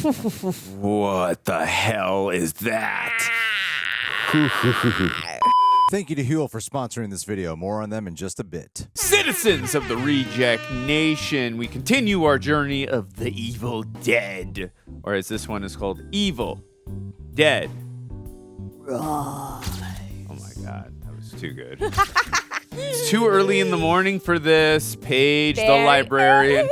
What the hell is that? Thank you to Huel for sponsoring this video. More on them in just a bit. Citizens of the Reject Nation, we continue our journey of the Evil Dead. Or as this one is called, Evil Dead. Oh my god, that was too good. It's too early in the morning for this. Paige, the librarian.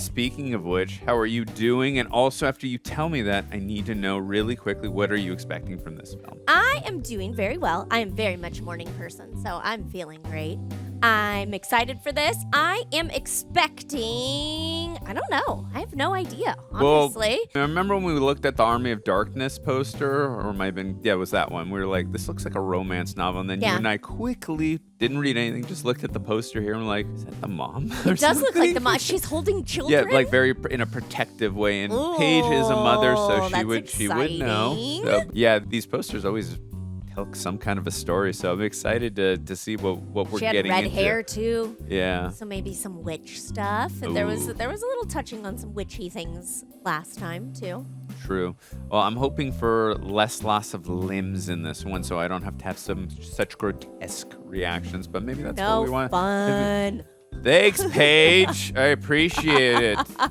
Speaking of which, how are you doing? And also, after you tell me that, I need to know really quickly, what are you expecting from this film? I am doing very well. I am very much a morning person, so I'm feeling great. I'm excited for this. I am expecting, I don't know. I have no idea, honestly. Well, remember when we looked at the Army of Darkness poster? Or it might have been, yeah, it was that one. We were like, this looks like a romance novel. And then you and I quickly didn't read anything, just looked at the poster here and we're like, is that the mom? It does look like the mom. She's holding children. Yeah, like very in a protective way. And Paige is a mother, so she would know. So, yeah, these posters always tell some kind of a story, so I'm excited to see what we're getting into. She had red hair too. Yeah. So maybe some witch stuff. And there was a little touching on some witchy things last time too. True. Well, I'm hoping for less loss of limbs in this one, so I don't have to have such grotesque reactions. But maybe that's what we want. Fun. Thanks, Paige. I appreciate it. That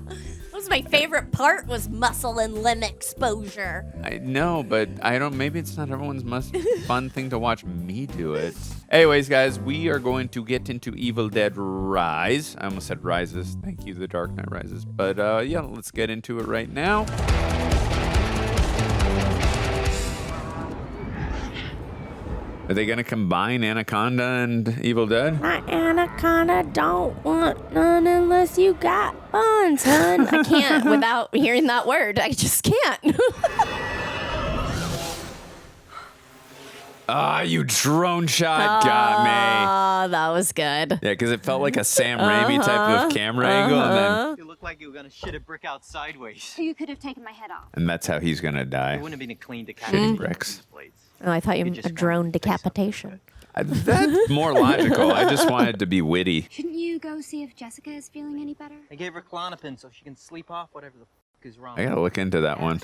was my favorite part, was muscle and limb exposure. I know, but I don't. Maybe it's not everyone's most fun thing to watch me do it. Anyways, guys, we are going to get into Evil Dead Rise. I almost said Rises. Thank you, The Dark Knight Rises. But yeah, let's get into it right now. Are they going to combine Anaconda and Evil Dead? My Anaconda don't want none unless you got buns, hun. I can't without hearing that word. I just can't. You drone shot got me. Oh, that was good. Yeah, because it felt like a Sam Raimi type of camera angle. And then You looked like you were going to shit a brick out sideways. You could have taken my head off. and that's how he's going to die. It wouldn't have been a clean decapitation. Shitty bricks. Oh, I thought you meant just a drone decapitation. That's more logical. I just wanted to be witty. Shouldn't you go see if Jessica is feeling any better? I gave her Klonopin so she can sleep off whatever the fuck is wrong. I got to look into that one.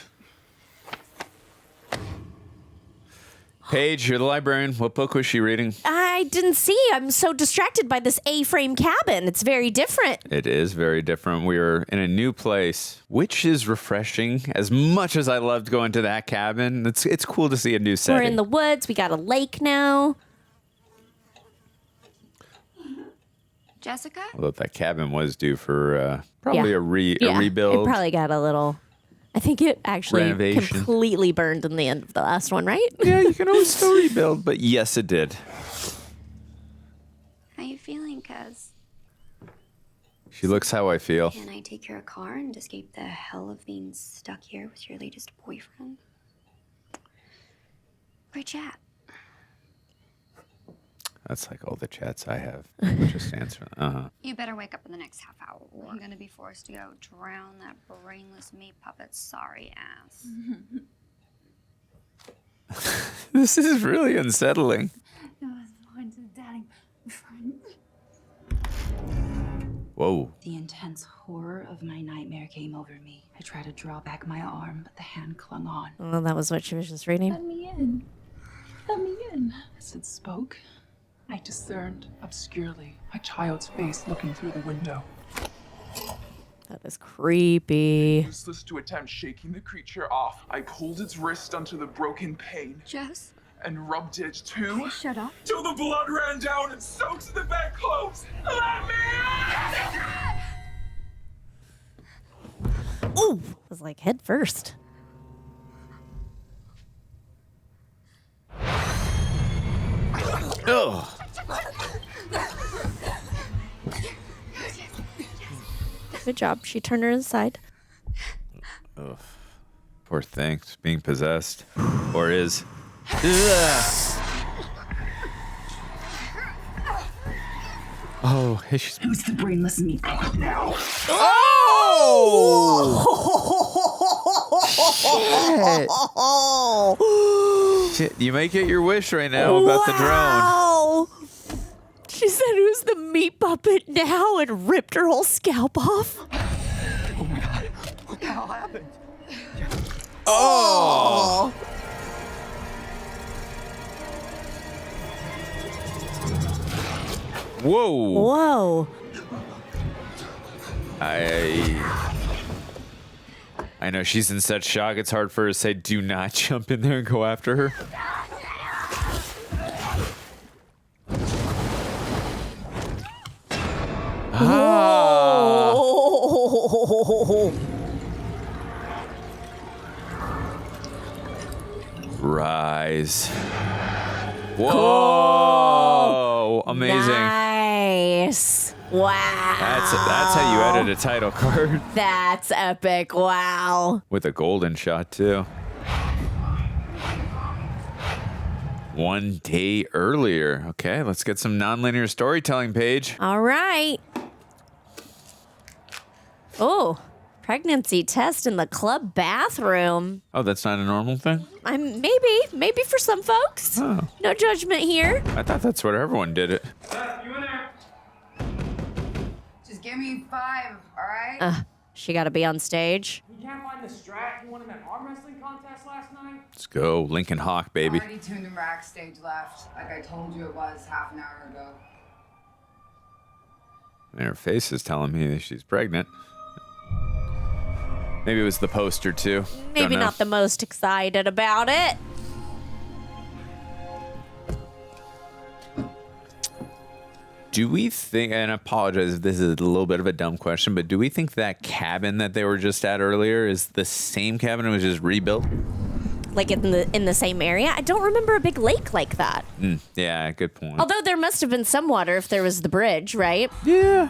Paige, you're the librarian. What book was she reading? I didn't see. I'm so distracted by this A-frame cabin. It's very different. It is very different. We are in a new place, which is refreshing. As much as I loved going to that cabin, it's cool to see a new setting. We're in the woods. We got a lake now. Jessica? Although that cabin was due for probably a rebuild. It probably got a little... I think it actually renovation. Completely burned in the end of the last one, right? Yeah, you can always still rebuild, but yes, it did. How you feeling, cuz? She looks how I feel. Can I take your car and escape the hell of being stuck here with your latest boyfriend? Where'd chat? That's like all the chats I have. Just answer. You better wake up in the next half hour, or I'm gonna be forced to go drown that brainless meat puppet's sorry ass. This is really unsettling. Whoa. The intense horror of my nightmare came over me. I tried to draw back my arm, but the hand clung on. Well, that was what she was just reading. Let me in. Let me in. As it spoke, I discerned obscurely a child's face looking through the window. That is creepy. Useless to attempt shaking the creature off. I pulled its wrist onto the broken pane Jess? and rubbed it too. Shut up. Till the blood ran down and soaked the bedclothes. Let me in! Ooh! It was like head first. Ugh. Good job. She turned her inside. Ugh. Poor thing. It's being possessed. Or is. Ugh. Oh, hey, she's. Who's the brainless meat puppet now? Oh! Shit, you might get your wish right now about the drone. Wow! She said, "Who's the meat puppet now?" and ripped her whole scalp off. Oh my god. What the hell happened? Oh! Whoa! Whoa. I know she's in such shock. It's hard for her to say, "Do not jump in there and go after her." Whoa. Rise. Whoa! Amazing. Nice. Wow. That's how you edit a title card. That's epic. Wow. With a golden shot, too. 1 day earlier. Okay, let's get some nonlinear storytelling, Paige. All right. Oh, pregnancy test in the club bathroom. Oh, that's not a normal thing? Maybe for some folks. Oh. No judgment here. I thought that's where everyone did it. Beth, you in there? Just give me 5, all right? She got to be on stage. You can't find the strat you won in that arm wrestling contest last night? Let's go, Lincoln Hawk, baby. Already tuned the rack, stage left, like I told you it was half an hour ago. And her face is telling me that she's pregnant. Maybe it was the poster, too. Maybe Don't know. not the most excited about it. Do we think, and I apologize if this is a little bit of a dumb question, but do we think that cabin that they were just at earlier is the same cabin and was just rebuilt? Like in the same area? I don't remember a big lake like that. Yeah, good point. Although there must have been some water if there was the bridge, right? Yeah.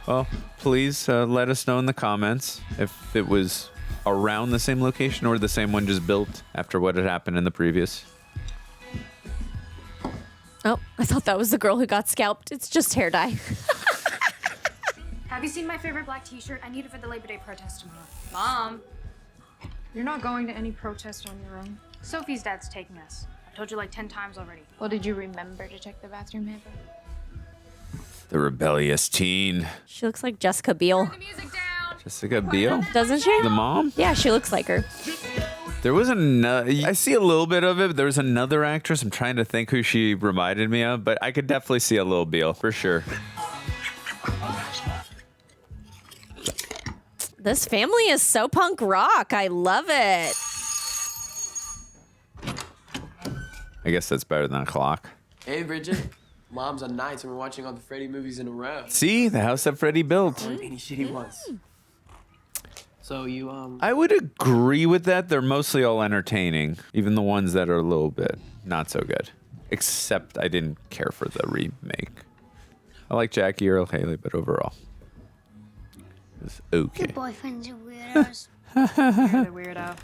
Well, please let us know in the comments if it was around the same location or the same one just built after what had happened in the previous. Oh, I thought that was the girl who got scalped. It's just hair dye. Have you seen my favorite black t-shirt? I need it for the Labor Day protest tomorrow. Mom, you're not going to any protest on your own. Sophie's dad's taking us. I've told you like 10 times already. Well, did you remember to check the bathroom hamper? The rebellious teen. She looks like Jessica Biel. Turn the music down. Jessica Biel? Doesn't she? The mom? Yeah, she looks like her. There was I see a little bit of it. There was another actress. I'm trying to think who she reminded me of, but I could definitely see a little Biel for sure. This family is so punk rock. I love it. I guess that's better than a clock. Hey, Bridget. Mom's on nights and we're watching all the Freddy movies in a row. See? The house that Freddy built. Any shit he wants. So you, I would agree with that. They're mostly all entertaining. Even the ones that are a little bit not so good. Except I didn't care for the remake. I like Jackie Earl Haley, but overall. It was okay. Your boyfriends are weirdos. You're the weirdo.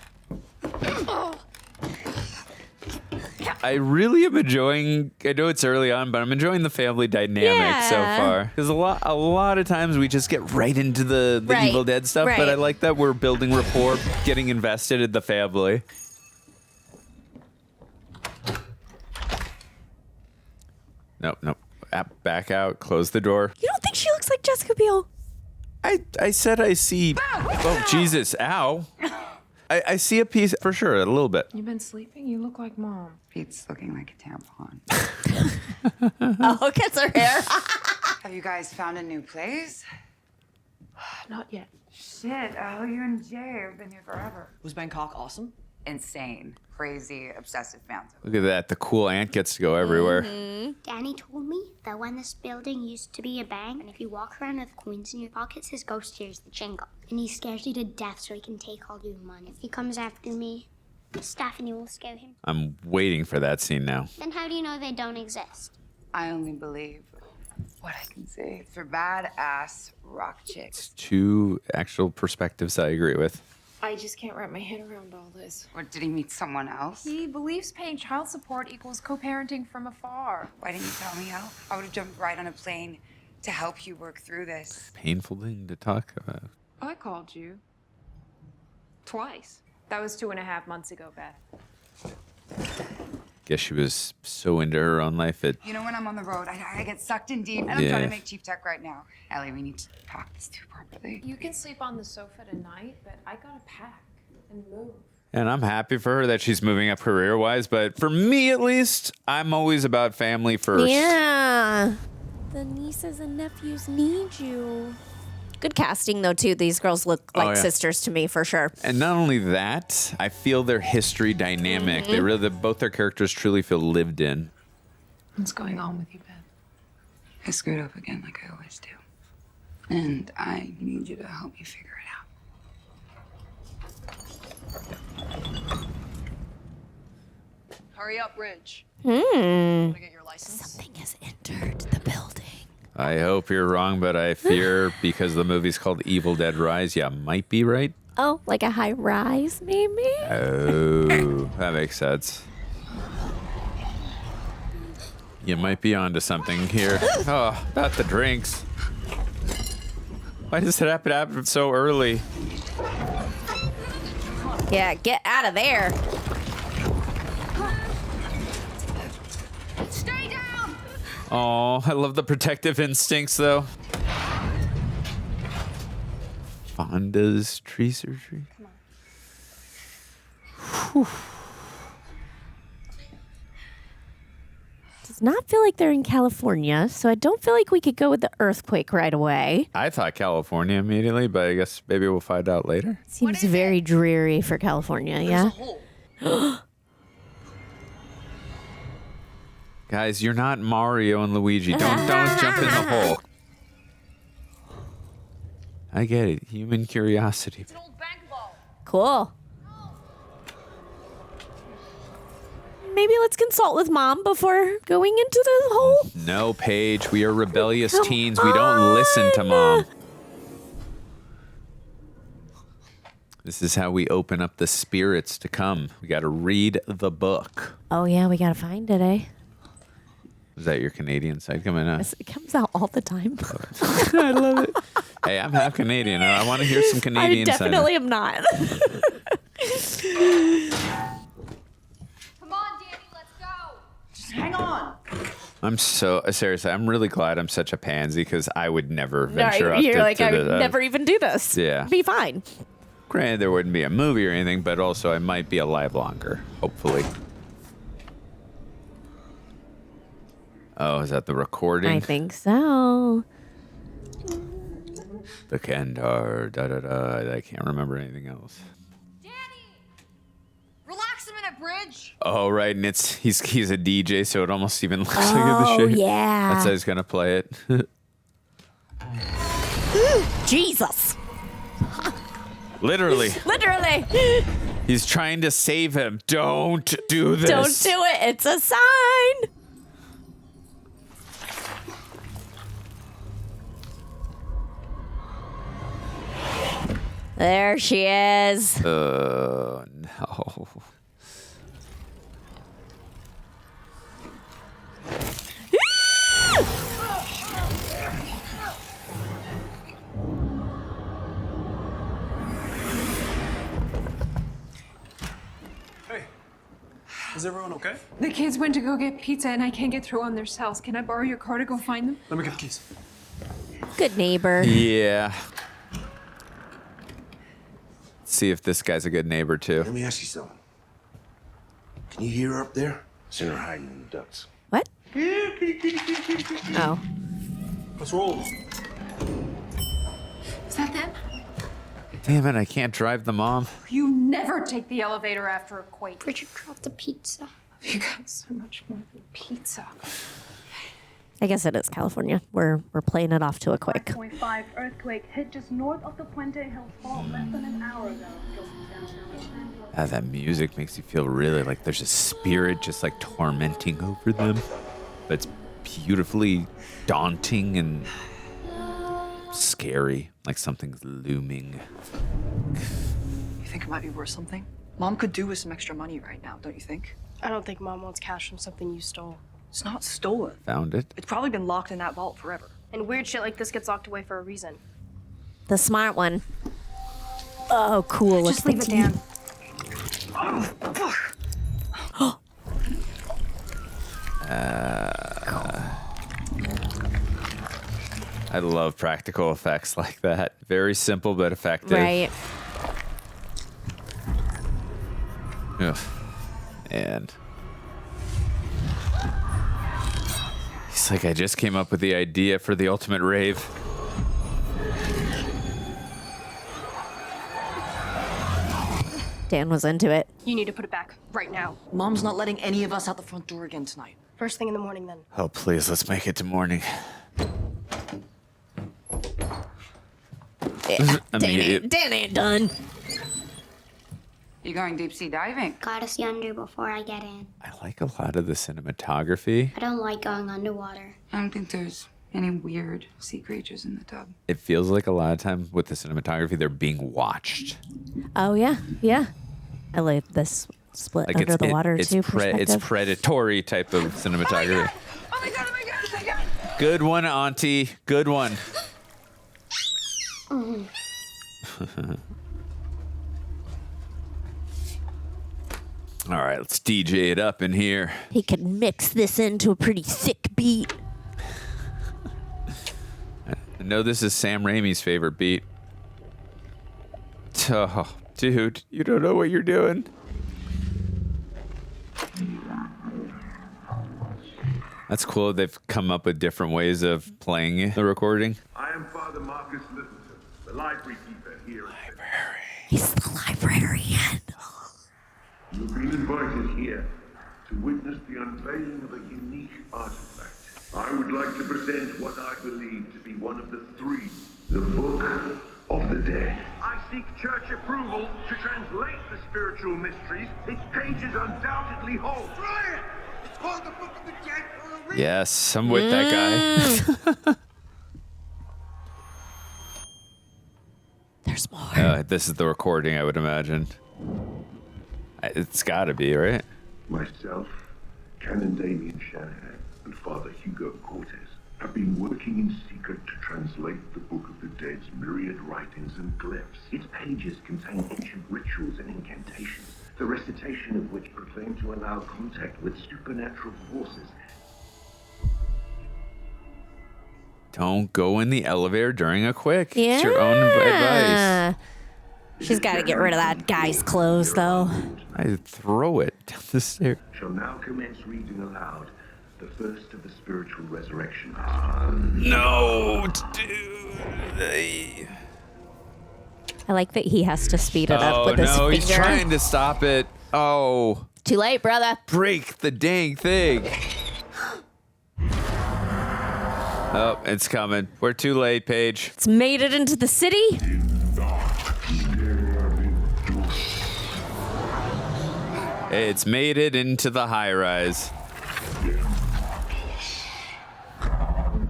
I really am enjoying, I know it's early on, but I'm enjoying the family dynamic so far. Because a lot of times we just get right into the Right, Evil Dead stuff, but right. I like that we're building rapport, getting invested in the family. Nope. Back out, close the door. You don't think she looks like Jessica Biel? I said I see, oh Jesus, ow. I see a piece, for sure, a little bit. You've been sleeping? You look like Mom. Pete's looking like a tampon. Oh, gets her hair. Have you guys found a new place? Not yet. Shit, you and Jay have been here forever. was Bangkok awesome? Insane, crazy, obsessive fans. Look at that, the cool aunt gets to go everywhere. Danny told me that when this building used to be a bank, and if you walk around with coins in your pockets, his ghost hears the jingle. And he scares you to death so he can take all your money. If he comes after me, Stephanie will scare him. I'm waiting for that scene now. Then how do you know they don't exist? I only believe what I can see. For badass rock chicks. Two actual perspectives I agree with. I just can't wrap my head around all this. Or did he meet someone else? He believes paying child support equals co-parenting from afar. Why didn't you tell me how? I would have jumped right on a plane to help you work through this. Painful thing to talk about. I called you. Twice. That was 2.5 months ago, Beth. Guess she was so into her own life it. You know, when I'm on the road, I get sucked in deep, and I'm Yeah. trying to make Chief Tech right now. Ellie, we need to talk this through properly. You can sleep on the sofa tonight, but I gotta pack. And I'm happy for her that she's moving up career-wise, but for me at least, I'm always about family first. Yeah. The nieces and nephews need you. Good casting, though, too. These girls look like sisters to me, for sure. And not only that, I feel their history dynamic. They really, both their characters truly feel lived in. What's going on with you, Beth? I screwed up again like I always do. And I need you to help me figure it out. Hurry up, Ridge. Wanna get your license? Something has entered the building. I hope you're wrong, but I fear because the movie's called Evil Dead Rise, yeah, might be right. Oh, like a high rise, maybe? Oh, that makes sense. You might be onto something here. Oh, about the drinks. Why does it happen so early? Yeah, get out of there. Stay down! Oh, I love the protective instincts, though. Fonda's tree surgery. Whew. Does not feel like they're in California, so I don't feel like we could go with the earthquake right away. I thought California immediately, but I guess maybe we'll find out later. Seems very dreary for California, yeah? Guys, you're not Mario and Luigi. Don't jump in the hole. I get it. Human curiosity. It's an old bank vault. Cool. Maybe let's consult with Mom before going into the hole. No, Paige. We are rebellious teens. We don't listen to Mom. This is how we open up the spirits to come. We got to read the book. Oh, yeah, we got to find it, eh? Is that your Canadian side coming out? It comes out all the time. I love it. Hey, I'm half Canadian. I want to hear some Canadian side. I definitely am not. Come on, Danny, let's go. Just hang on. I'm so seriously. I'm really glad I'm such a pansy because I would never venture up. You're like, I would the, never even do this. Yeah. Be fine. Granted, there wouldn't be a movie or anything, but also I might be alive longer, hopefully. Oh, is that the recording? I think so. The Kandar, da-da-da. I can't remember anything else. Relax a minute, Bridge. Oh, right, and he's a DJ, so it almost even looks like the shit. Yeah. That's how he's gonna play it. Jesus. Literally. Literally. He's trying to save him. Don't do this. Don't do it. It's a sign. There she is. No. Is everyone okay? The kids went to go get pizza and I can't get through on their cells. Can I borrow your car to go find them? Let me get the keys. Good neighbor. Yeah. See if this guy's a good neighbor too. Let me ask you something. Can you hear her up there? Seen her hiding in the ducts. What? Oh. Let's roll. Is that them? Damn it, I can't drive the mom. You never take the elevator after a quake. Bridget dropped the pizza. You got so much more than pizza. I guess it is California. We're playing it off to a quick. 5.5 earthquake hit just north of the Puente Hills fault less than an hour ago. That music makes you feel really like there's a spirit just like tormenting over them. But it's beautifully daunting and scary, like something's looming. You think it might be worth something? Mom could do with some extra money right now, don't you think? I don't think Mom wants cash from something you stole. It's not stolen. Found it. It's probably been locked in that vault forever. And weird shit like this gets locked away for a reason. The smart one. Oh, cool. Just leave it, Dan. I love practical effects like that. Very simple but effective. Right. Ugh. And he's like, I just came up with the idea for the ultimate rave. Dan was into it. You need to put it back right now. Mom's not letting any of us out the front door again tonight. First thing in the morning, then. Oh, please, let's make it to morning. Dan ain't done. You going deep sea diving? Gotta see under before I get in. I like a lot of the cinematography. I don't like going underwater. I don't think there's any weird sea creatures in the tub. It feels like a lot of time with the cinematography, they're being watched. Oh, yeah. Yeah. I like this split Like under the water, it's too, it's perspective. predatory type of cinematography. Oh my god, oh my god, oh my god! Good one, Auntie. Good one. All right, let's DJ it up in here. He could mix this into a pretty sick beat. I know this is Sam Raimi's favorite beat. Oh, dude, you don't know what you're doing. That's cool. They've come up with different ways of playing the recording. I am Father Marcus Littleton, the library keeper here. He's the librarian. You've been invited here to witness the unveiling of a unique artifact. I would like to present what I believe to be one of the three, the Book of the Dead. I seek church approval to translate the spiritual mysteries its pages undoubtedly hold. Brian! It's called the Book of the Dead for a reason. Yes, I'm with that guy. There's more. This is the recording, I would imagine. It's got to be, right? Myself, Canon Damien Shanahan, and Father Hugo Cortez have been working in secret to translate the Book of the Dead's myriad writings and glyphs. Its pages contain ancient rituals and incantations, the recitation of which proclaim to allow contact with supernatural forces. Don't go in the elevator during a quick. Yeah. It's your own advice. She's got to get rid of that guy's clothes, though. I throw it down the stairs. Shall now commence reading aloud the first of the spiritual resurrection. No, dude. I like that he has to speed it up with his no, finger. he's trying to stop it. Oh. Too late, brother. Break the dang thing. Oh, it's coming. We're too late, Paige. It's made it into the city. It's made it into the high rise.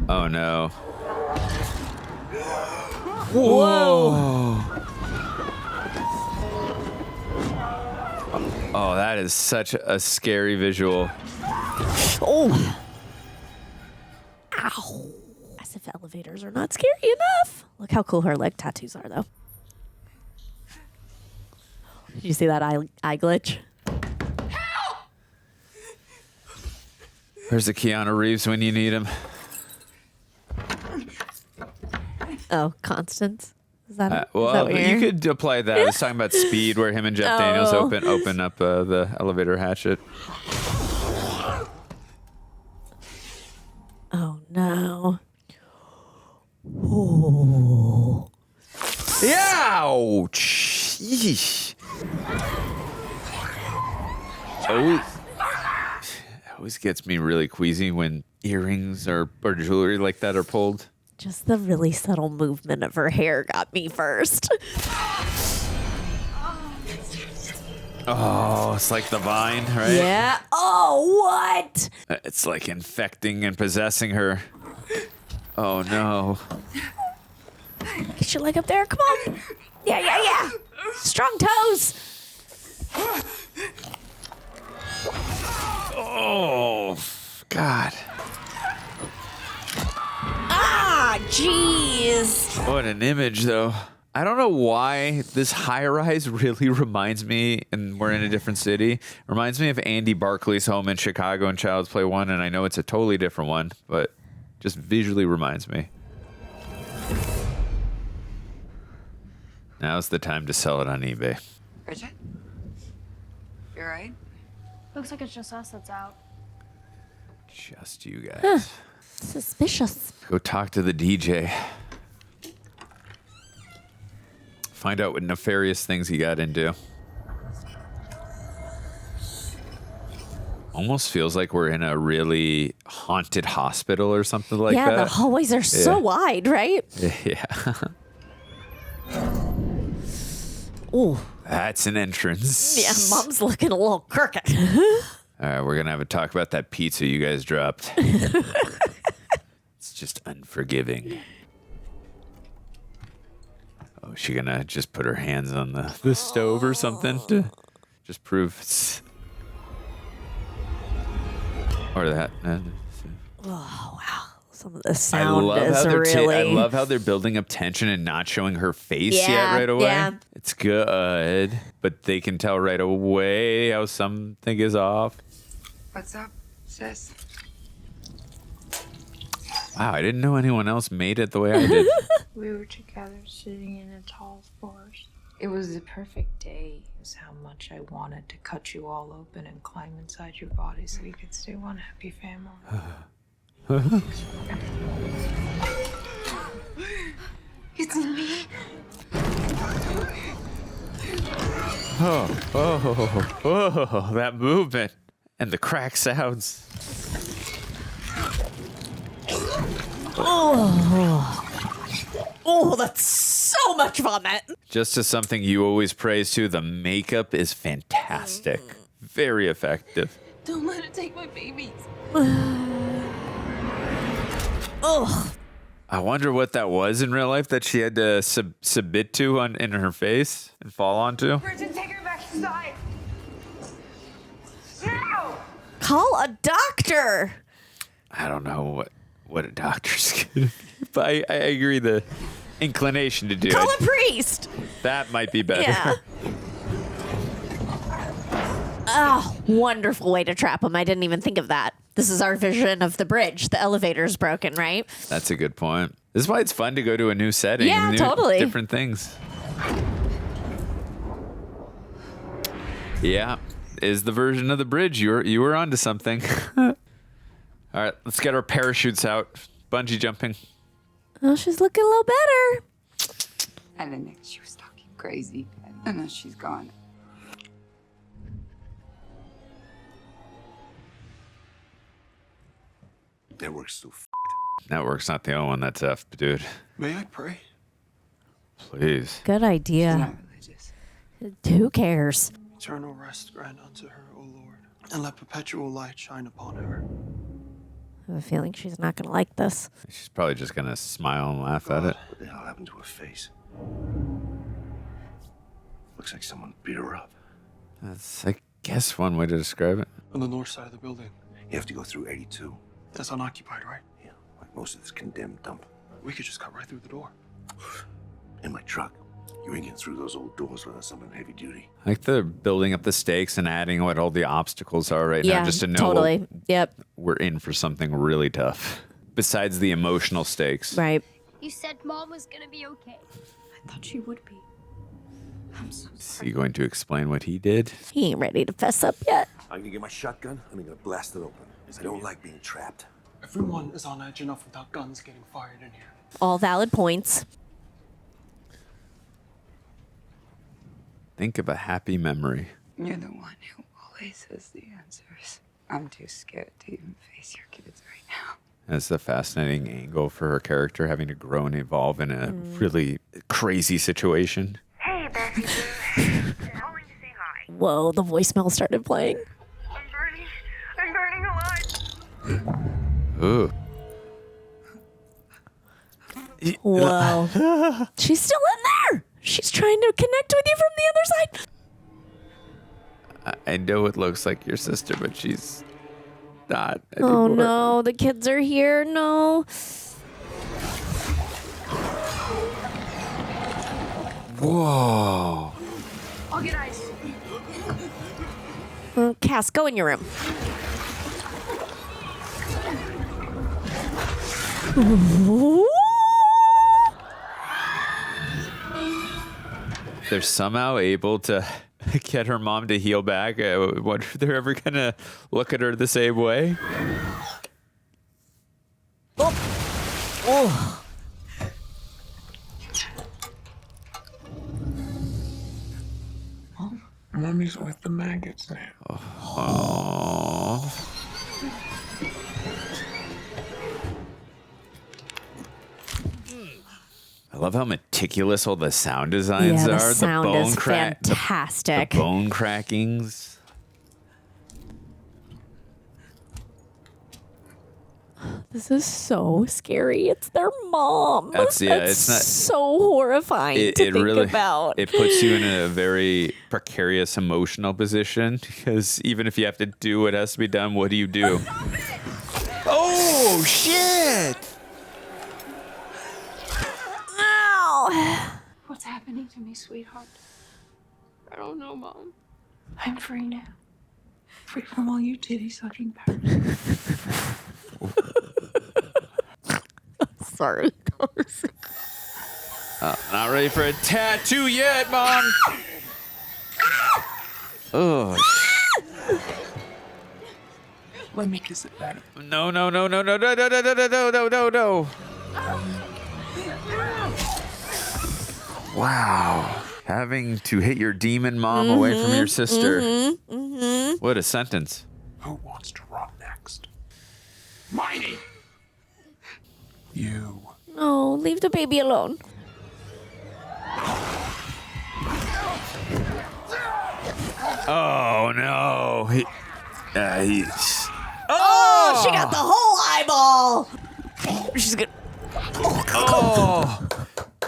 Oh no. Whoa. Oh, that is such a scary visual. Oh. Ow. As if elevators are not scary enough. Look how cool her leg tattoos are, though. Did you see that eye glitch? Where's the Keanu Reeves when you need him? Oh, Constance. Is that, is well, that what you could apply that. I was talking about speed, where him and Jeff Daniels open up the elevator hatchet. Oh no. Oh. Ouch. Yeesh. Always gets me really queasy when earrings or jewelry like that are pulled. Just the really subtle movement of her hair got me first. Oh, it's like the vine, right? Yeah. Oh, what? It's like infecting and possessing her. Oh no. Get your leg up there. Come on. Yeah. Strong toes. Oh, God. Ah, jeez. What an image, though. I don't know why this high-rise really reminds me, and we're in a different city, reminds me of Andy Barclay's home in Chicago in Child's Play 1, and I know it's a totally different one, but just visually reminds me. Now's the time to sell it on eBay. Bridget? You alright? Looks like it's just us that's out. Just you guys. Huh. Suspicious. Go talk to the DJ. Find out what nefarious things he got into. Almost feels like we're in a really haunted hospital or something like that. Yeah, the hallways are so wide, right? Yeah. Ooh. That's an entrance. Yeah, Mom's looking a little crooked. All right, we're going to have a talk about that pizza you guys dropped. It's just unforgiving. Oh, is she going to just put her hands on the stove or something to just prove it's... Or that. Oh, wow. Some of the sound is I really... love how they're building up tension and not showing her face yet right away. Yeah. It's good, but they can tell right away how something is off. What's up, sis? Wow, I didn't know anyone else made it the way I did. We were together sitting in a tall forest. It was the perfect day. It was how much I wanted to cut you all open and climb inside your body so we could stay one happy family. It's me. Oh, that movement and the crack sounds. Oh, that's so much vomit. Just as something you always praise too, the makeup is fantastic. Very effective. Don't let it take my babies. Ugh. I wonder what that was in real life that she had to submit to in her face and fall onto. Bridget, take her back inside. No! Call a doctor. I don't know what a doctor's gonna be, but I agree the inclination to do Call it. a priest. That might be better. Yeah. Oh, wonderful way to trap him. I didn't even think of that. This is our vision of the bridge. The elevator's broken, right? That's a good point. This is why it's fun to go to a new setting. Yeah, new, totally. Different things. Yeah, is the version of the bridge. You were onto something. All right, let's get our parachutes out. Bungee jumping. Oh, she's looking a little better. I didn't think she was talking crazy. And then she's gone. Network's so Network's not the only one that's effed, dude. May I pray? Please. Good idea. Who cares? Eternal rest grant unto her, O Lord, and let perpetual light shine upon her. I have a feeling she's not going to like this. She's probably just going to smile and laugh at it. What the hell happened to her face? Looks like someone beat her up. That's, I guess, one way to describe it. On the north side of the building. You have to go through 82. That's unoccupied, right? Yeah, like most of this condemned dump. We could just cut right through the door. In my truck. You ain't getting through those old doors without something heavy duty. I like they're building up the stakes and adding what all the obstacles are right now, just to know totally. Yep. we're in for something really tough. Besides the emotional stakes. Right. You said Mom was gonna be okay. I thought she would be. I'm so Is he going to explain what he did? He ain't ready to fess up yet. I'm gonna get my shotgun. I'm gonna blast it open. I don't like being trapped. Everyone is on edge enough without guns getting fired in here. All valid points. Think of a happy memory. You're the one who always has the answers. I'm too scared to even face your kids right now. That's a fascinating angle for her character, having to grow and evolve in a really crazy situation. Hey, Betty. Calling to say hi. Whoa, the voicemail started playing. I'm burning alive. Ooh. Whoa. She's still in there. She's trying to connect with you from the other side. I know it looks like your sister, but she's not Oh anymore. no, the kids are here. No. Whoa. I'll get ice. Cass, go in your room. They're somehow able to Get her mom to heal back. I wonder if they're ever going to look at her the same way. Oh. Mommy's with the maggots now. Oh. I love how meticulous all the sound designs Yeah, the are. sound is the fantastic. bone crackings. This is so scary. It's their mom. It's not so horrifying to think about. It puts you in a very precarious emotional position because even if you have to do what has to be done, what do you do? Oh shit! Ow! What's happening to me, sweetheart? I don't know, Mom. I'm free now. Free from all you titty sucking parents. Sorry. Not ready for a tattoo yet, Mom. Oh. Let me kiss it better. No. Wow. Having to hit your demon mom away from your sister. What a sentence. Who wants to rot next? Miney! You. No, leave the baby alone. Oh, no. Oh, she got the whole eyeball. She's good. Oh.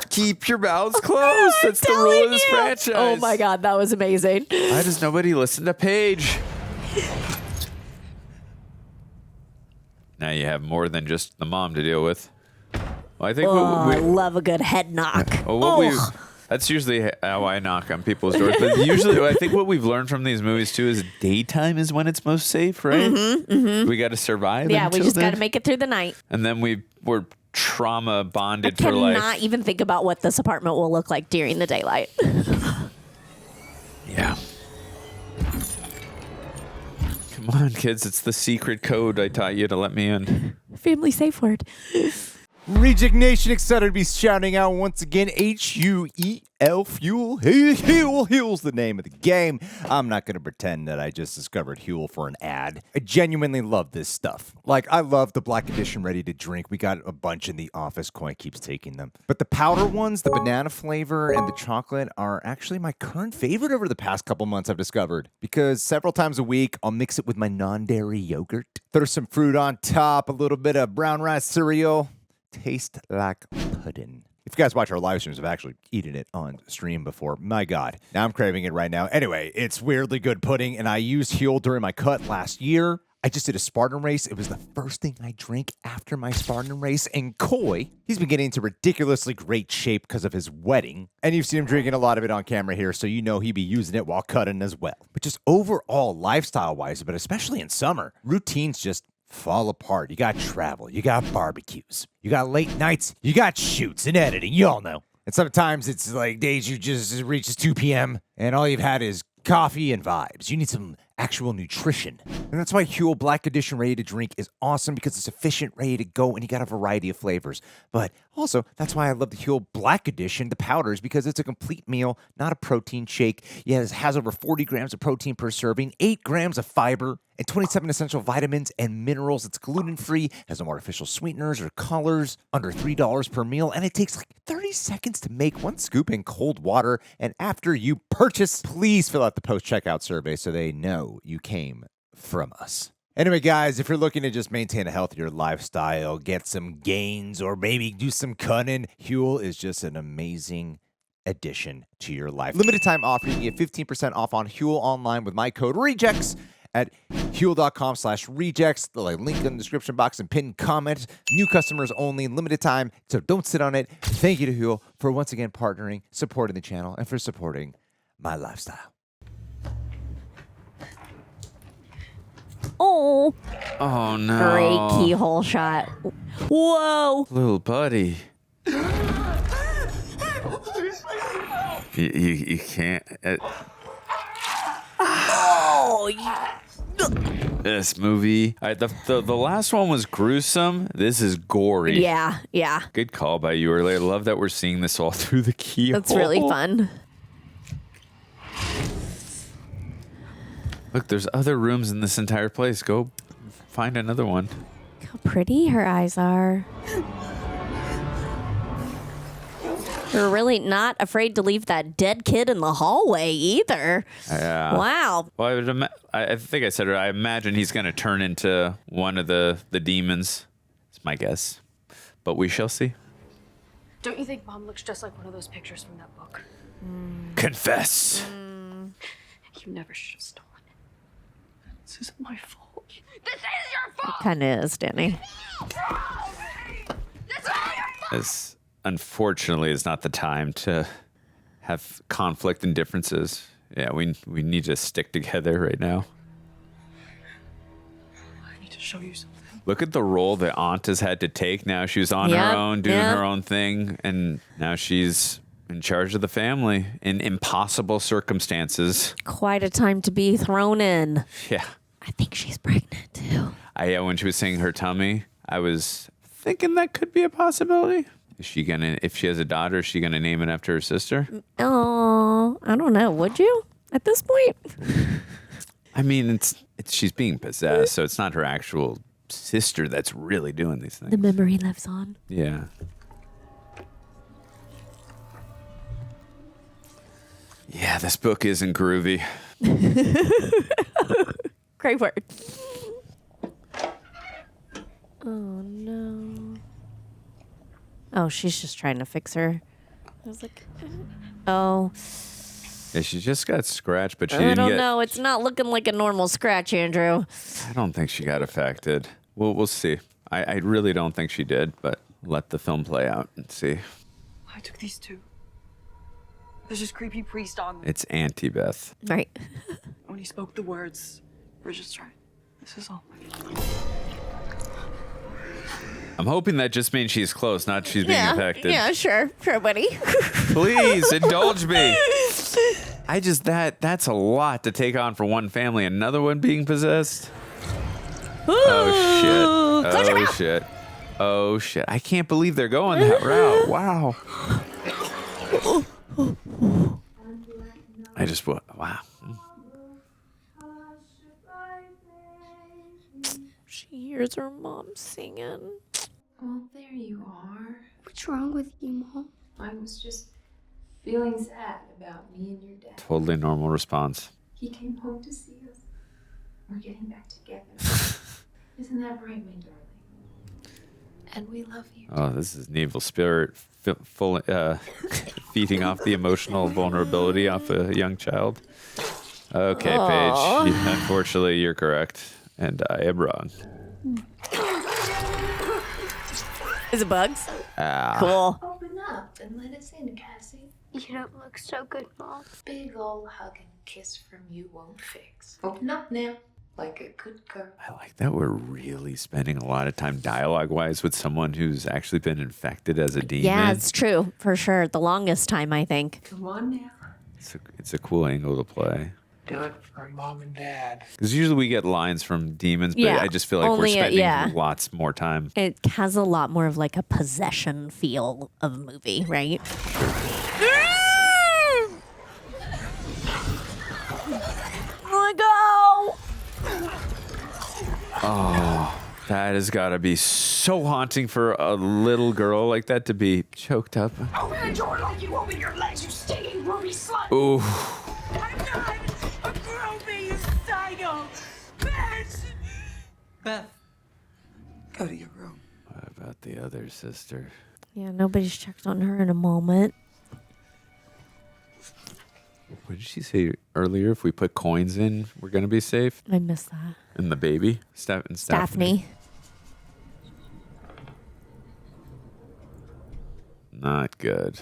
Keep your mouths closed. That's the rule of this franchise. Oh my God, that was amazing. Why does nobody listen to Paige? Now you have more than just the mom to deal with. Well, I think I love a good head knock. That's usually how I knock on people's doors. But usually, I think what we've learned from these movies too is daytime is when it's most safe, right? We got to survive. Yeah, we just got to then. make it through the night. And then we're trauma bonded I for life. cannot even think about what this apartment will look like during the daylight. Yeah. Come on, kids. It's the secret code I taught you to let me in. Family safe word. Reject Nation excited to be shouting out once again Huel Fuel. Huel's the name of the game. I'm not going to pretend that I just discovered Huel for an ad. I genuinely love this stuff. Like, I love the Black Edition ready to drink. We got a bunch in the office. Coin keeps taking them. But the powder ones, the banana flavor and the chocolate are actually my current favorite over the past couple months I've discovered. Because several times a week, I'll mix it with my non-dairy yogurt. Throw some fruit on top, a little bit of brown rice cereal. Taste like pudding. If you guys watch our live streams, I've actually eaten it on stream before. My God. Now I'm craving it right now. Anyway, it's weirdly good pudding, and I used Huel during my cut last year. I just did a Spartan race. It was the first thing I drank after my Spartan race. And Coy, he's been getting into ridiculously great shape because of his wedding. And you've seen him drinking a lot of it on camera here, so you know he'd be using it while cutting as well. But just overall, lifestyle-wise, but especially in summer, routines just fall apart. You got travel, you got barbecues, you got late nights, you got shoots and editing, you all know. And sometimes it's like days you just reaches 2 p.m. and all you've had is coffee and vibes. You need some actual nutrition. And that's why Huel Black Edition Ready to Drink is awesome, because it's efficient, ready to go, and you got a variety of flavors. But also, that's why I love the Huel Black Edition, the powders, because it's a complete meal, not a protein shake. Yeah, it has over 40 grams of protein per serving, 8 grams of fiber, and 27 essential vitamins and minerals. It's gluten-free, has no artificial sweeteners or colors, under $3 per meal, and it takes like 30 seconds to make. 1 scoop in cold water. And after you purchase, please fill out the post-checkout survey so they know you came from us. Anyway, guys, if you're looking to just maintain a healthier lifestyle, get some gains, or maybe do some cutting, Huel is just an amazing addition to your life. Limited time offer. You can get 15% off on Huel online with my code REJECTS at Huel.com/rejects. The link in the description box and pinned comment. New customers only, limited time, so don't sit on it. Thank you to Huel for once again partnering, supporting the channel, and for supporting my lifestyle. Oh. Oh, no. Great keyhole shot. Whoa. Little buddy. You can't. Oh, yeah. This movie. All right, the last one was gruesome. This is gory. Yeah. Good call by you earlier. I love that we're seeing this all through the keyhole. That's really fun. Look, there's other rooms in this entire place. Go find another one. How pretty her eyes are. You're really not afraid to leave that dead kid in the hallway either. Yeah. Wow. Well, I think I said it. I imagine he's going to turn into one of the demons. It's my guess. But we shall see. Don't you think Mom looks just like one of those pictures from that book? Confess. You never should have stolen it. This isn't my fault. This is your fault! It kind of is, Danny. This, unfortunately, is not the time to have conflict and differences. Yeah, we need to stick together right now. I need to show you something. Look at the role that Aunt has had to take now. She was on her own, doing her own thing, and now she's in charge of the family in impossible circumstances. Quite a time to be thrown in. Yeah. I think she's pregnant, too. When she was saying her tummy, I was thinking that could be a possibility. Is she gonna, if she has a daughter, is she gonna name it after her sister? Oh, I don't know. Would you at this point? I mean, it's she's being possessed, so it's not her actual sister that's really doing these things. The memory lives on. Yeah. Yeah, this book isn't groovy. Great word. Oh, no. Oh, she's just trying to fix her. I was like, oh. Yeah, she just got scratched, but she I didn't don't get... know. It's not looking like a normal scratch, Andrew. I don't think she got affected. We'll see. I really don't think she did, but let the film play out and see. I took these two. There's this creepy priest on them. It's Auntie Beth. Right. When he spoke the words, Bridget's right. This is all. I'm hoping that just means she's close, not she's being affected. Yeah, sure. Sure, buddy. Please indulge me. That's a lot to take on for one family. Another one being possessed. Oh shit. Oh shit. Oh shit. I can't believe they're going that route. Wow. Wow. She hears her mom singing. Well, there you are. What's wrong with you, Mom? I was just feeling sad about me and your dad. Totally normal response. He came home to see us. We're getting back together. Isn't that right, my darling? And we love you. Oh, this is an evil spirit feeding off the emotional vulnerability off a young child. Okay, Paige. Unfortunately, you're correct, and I am wrong. Is it bugs? Ah. Cool. Open up and let us in, Cassie. You don't look so good, Mom. Big ol' hug and kiss from you won't fix. Open up now, like a good girl. I like that we're really spending a lot of time dialogue-wise with someone who's actually been infected as a demon. Yeah, it's true. For sure. The longest time, I think. Come on now. It's a cool angle to play. Do it for Mom and Dad. Because usually we get lines from demons, but I just feel like we're spending lots more time. It has a lot more of like a possession feel of a movie, right? Let go! Oh, that has got to be so haunting for a little girl like that to be choked up. Open the door like you open your legs, you stinking ruby slut! Ooh. I'm not a groupie, you psycho! Bitch! Beth, go to your room. What about the other sister? Yeah, nobody's checked on her in a moment. What did she say earlier? If we put coins in, we're going to be safe? I missed that. And the baby? Stephanie. Not good.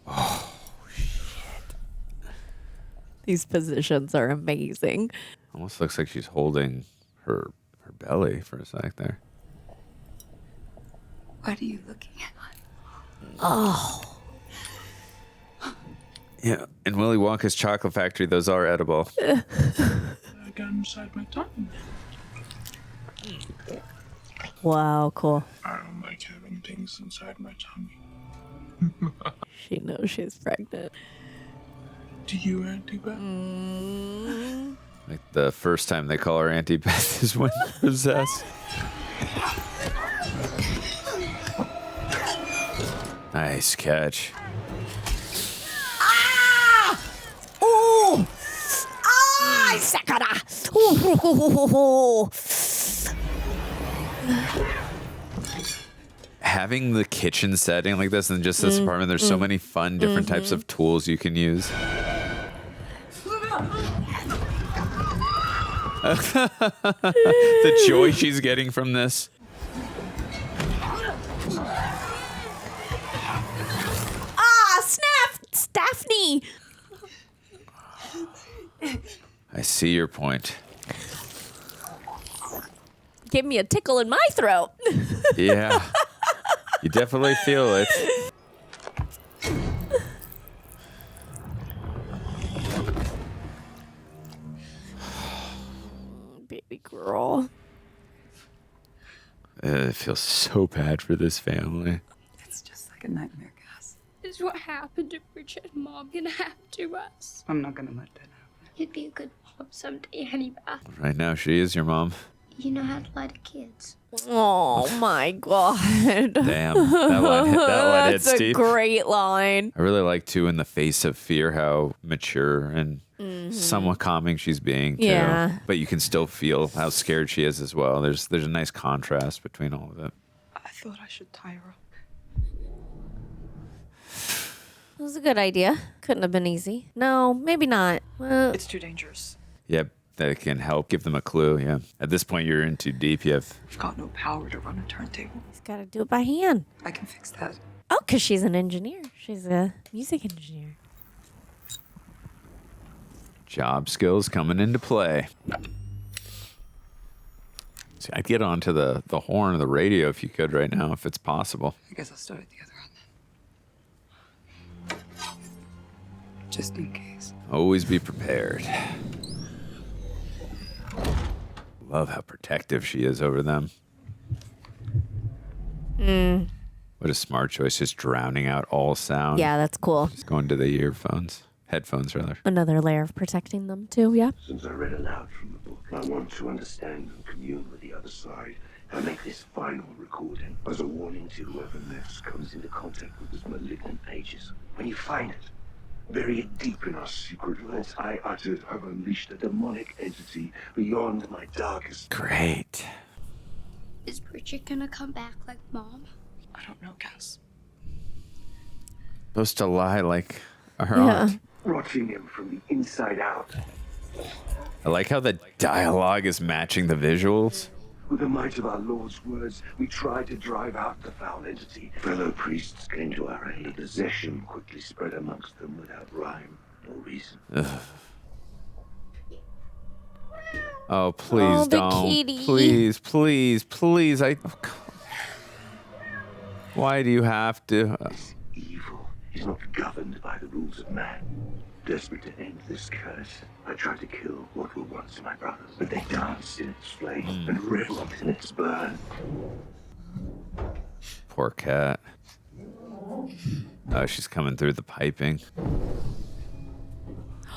Oh, shit. These positions are amazing. Almost looks like she's holding her belly for a sec there. What are you looking at? Oh. Yeah, in Willy Wonka's chocolate factory, those are edible. again inside my tongue. Wow, cool. I don't like having things inside my tummy. She knows she's pregnant. Do you, Auntie Beth? Like the first time they call her Auntie Beth is when possessed. Nice catch. Ah! Ooh! Ah! Sakura! Ooh! Having the kitchen setting like this and just this apartment, there's so many fun different types of tools you can use. The joy she's getting from this. Ah! Daphne! I see your point. Give me a tickle in my throat. Yeah. You definitely feel it. Baby girl. It feels so bad for this family. It's just like a nightmare, Cass. Is what happened to Bridget and Mom gonna happen to us? I'm not gonna let that happen. You'd be a good mom someday, honey Beth. Right now, she is your mom. You know how to lie to kids. Oh my god. Damn. That line hit That's a Steve. great line. I really like, too, in the face of fear, how mature and somewhat calming she's being, too. Yeah. But you can still feel how scared she is as well. There's a nice contrast between all of it. I thought I should tie her up. It was a good idea. Couldn't have been easy. No, maybe not. Well, It's too dangerous. Yeah, that can help give them a clue, yeah. At this point, you're in too deep. I've got no power to run a turntable. he's got to do it by hand. I can fix that. Oh, because she's an engineer. She's a music engineer. Job skills coming into play. See, I'd get onto the horn of the radio if you could right now, if it's possible. I guess I'll start at the other end then. Just in case. Always be prepared. Love how protective she is over them. What a smart choice, just drowning out all sound. Yeah, that's cool. Just going to the headphones rather. Another layer of protecting them too, yeah. Since I read aloud from the book, I want to understand and commune with the other side. I make this final recording as a warning to whoever next comes into contact with these malignant pages. When you find it, bury it deep in our secret words I uttered have unleashed a demonic entity beyond my darkest. Great. Is Bridget gonna come back like Mom? I don't know, Cass. Supposed to lie like her Yeah. aunt. Rotting him from the inside out. I like how the dialogue is matching the visuals. With the might of our Lord's words, we tried to drive out the foul entity. Fellow priests came to our aid. Possession quickly spread amongst them without rhyme or reason. Ugh. Oh, please Oh, the don't. kitty. Please, please, please. Why do you have to? Evil is not governed by the rules of man. Desperate to end this curse, I tried to kill what were once my brothers, but they danced in its flame and reveled in its burn. Poor cat. Oh, she's coming through the piping.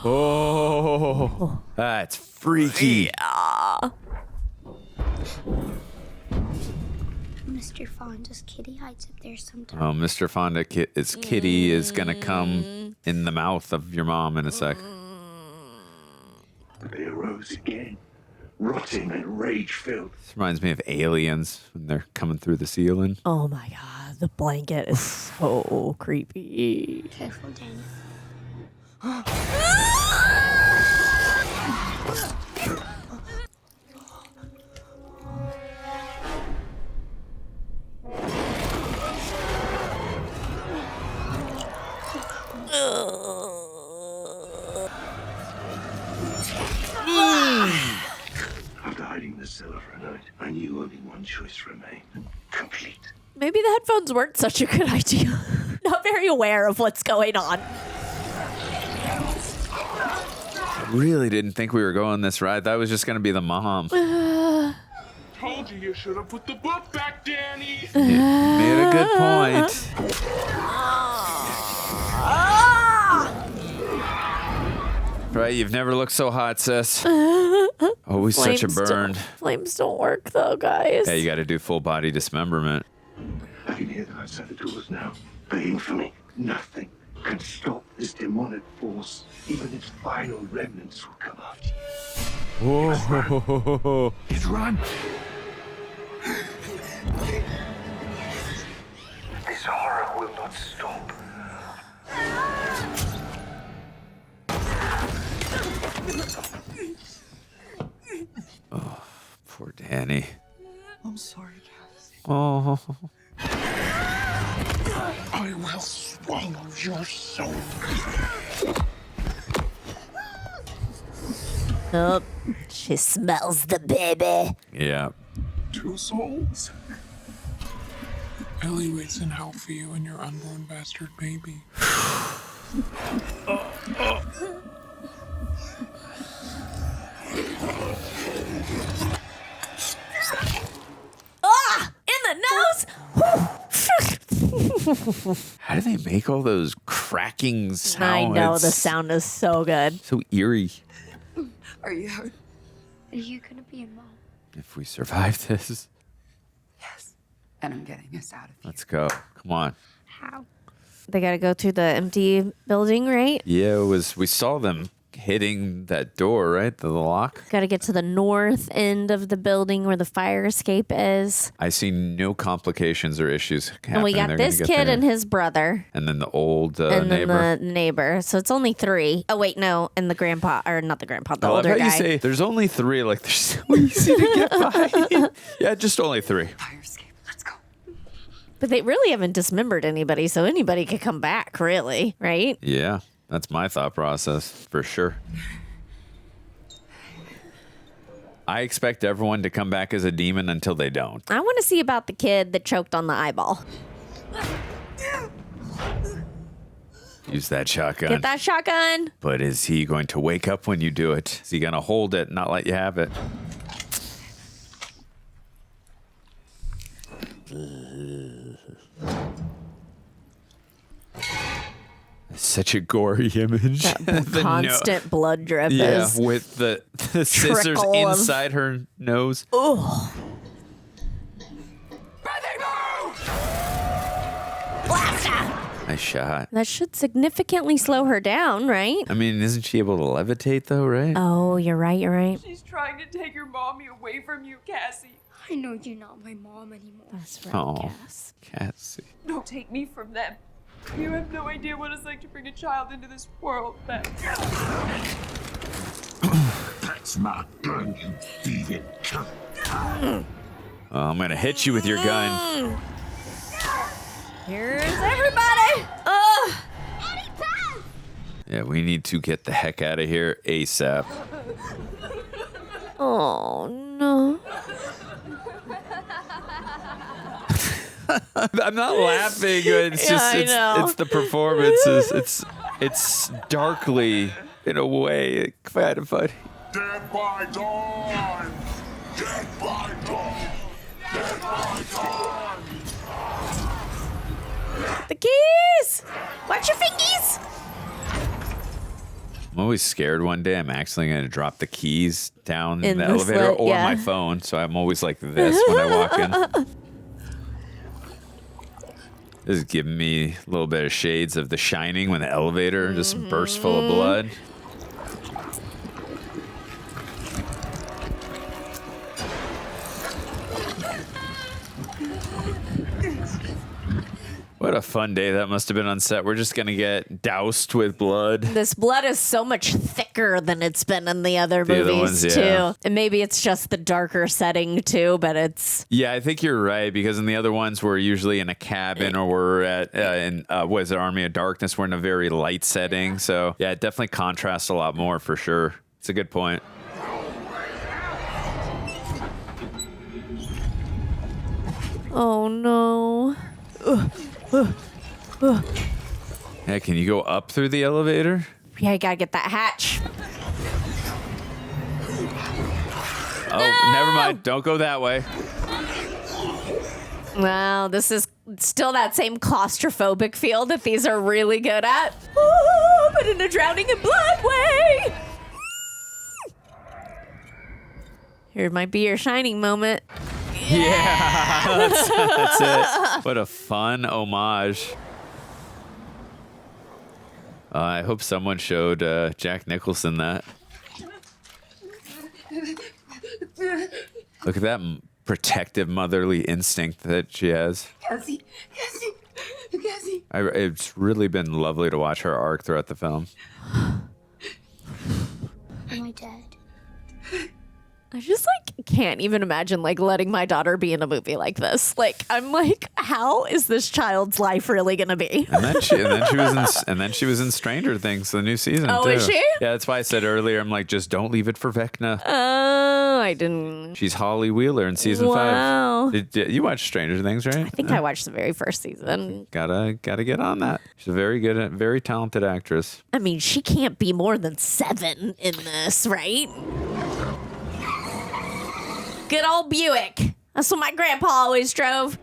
Oh, that's freaky. Yeah. Mr. Fonda's kitty hides up there sometimes. Oh, Mr. Fonda, kitty is gonna come in the mouth of your mom in a sec. They arose again, rotting and rage-filled. This reminds me of Aliens when they're coming through the ceiling. Oh my god, the blanket is so creepy. Careful, Daniel. After hiding the cellar for a night, I knew only one choice remained. Complete. Maybe the headphones weren't such a good idea. Not very aware of what's going on. Really didn't think we were going this ride. That was just going to be the mom. Told you should have put the book back, Danny. Made a good point. Right, you've never looked so hot, sis. Always such a burn. Flames don't work though, guys. Yeah, you got to do full body dismemberment. I can hear them outside the doors now, begging for me. Nothing can stop this demonic force. Even its final remnants will come after you. Whoa. It's run. This horror will not stop. Oh, poor Danny. I'm sorry, Cassie. Oh. I will swallow your soul. Oh, she smells the baby. Yeah. 2 souls. Ellie waits in hell for you and your unborn bastard baby. Ah! In the nose! How do they make all those cracking sounds? I know, the sound is so good. So eerie. Are you hurt? Are you gonna be a mom? If we survive this, And I'm getting us out of here. let's go. Come on. How? They gotta go through the empty building, right? Yeah, we saw them hitting that door, right? The lock. Gotta get to the north end of the building where the fire escape is. I see no complications or issues happening. And we got They're gonna this get kid there. and his brother. And then the old And neighbor. then the neighbor. So it's only 3. Oh, wait, no. And the grandpa, or not the grandpa, the I love older how guy. you say there's only 3, like they're so easy to get by. Yeah, just only 3. But they really haven't dismembered anybody, so anybody could come back, really, right? Yeah, that's my thought process for sure. I expect everyone to come back as a demon until they don't. I want to see about the kid that choked on the eyeball. Use that shotgun. Get that shotgun. But is he going to wake up when you do it? Is he going to hold it, not let you have it? Such a gory image. That constant blood drip Yeah, is with the scissors trickle of- inside her nose. Ugh. Nice shot. That should significantly slow her down, right? I mean, isn't she able to levitate though, right? Oh, you're right, you're right. She's trying to take your mommy away from you, Cassie. I know you're not my mom anymore. That's Oh, Cassie. Don't take me from them. You have no idea what it's like to bring a child into this world, Beth. That's my gun, you thieving cunt. Oh, I'm going to hit you with your gun. Here's everybody. Ugh. Yeah, we need to get the heck out of here ASAP. Oh, no. I'm not laughing. It's Yeah, just I know. it's the performances. It's darkly in a way kind of funny. Dead by dawn! Dead by dawn! Dead by dawn! The keys! Watch your fingies! I'm always scared one day I'm actually going to drop the keys down In the the elevator slit, or yeah. my phone, so I'm always like this when I walk in. This is giving me a little bit of shades of The Shining when the elevator just bursts full of blood. What a fun day that must have been on set. We're just going to get doused with blood. This blood is so much thicker than it's been in the other The other movies, ones, too. yeah. And maybe it's just the darker setting, too, but it's... Yeah, I think you're right, because in the other ones, we're usually in a cabin or we're at, what is it, Army of Darkness? We're in a very light setting. So, yeah, it definitely contrasts a lot more for sure. It's a good point. Oh, no. Hey, can you go up through the elevator? Yeah, I gotta get that hatch. Oh, never mind. Don't go that way. Well, this is still that same claustrophobic feel that these are really good at. Oh, but in a drowning in blood way. Here might be your shining moment. Yeah, that's it. What a fun homage. I hope someone showed Jack Nicholson that. Look at that protective motherly instinct that she has. Kassie. It's really been lovely to watch her arc throughout the film. Am I dead? I just can't even imagine letting my daughter be in a movie like this. I'm like, how is this child's life really gonna be? And then she was in Stranger Things, the new season. Oh, too. is she? Yeah, that's why I said earlier. I'm like, just don't leave it for Vecna. Oh, I didn't. She's Holly Wheeler in season 5. You watched Stranger Things, right? I think I watched the very first season. Gotta get on that. She's a very good, very talented actress. I mean, she can't be more than 7 in this, right? Good old Buick. That's what my grandpa always drove.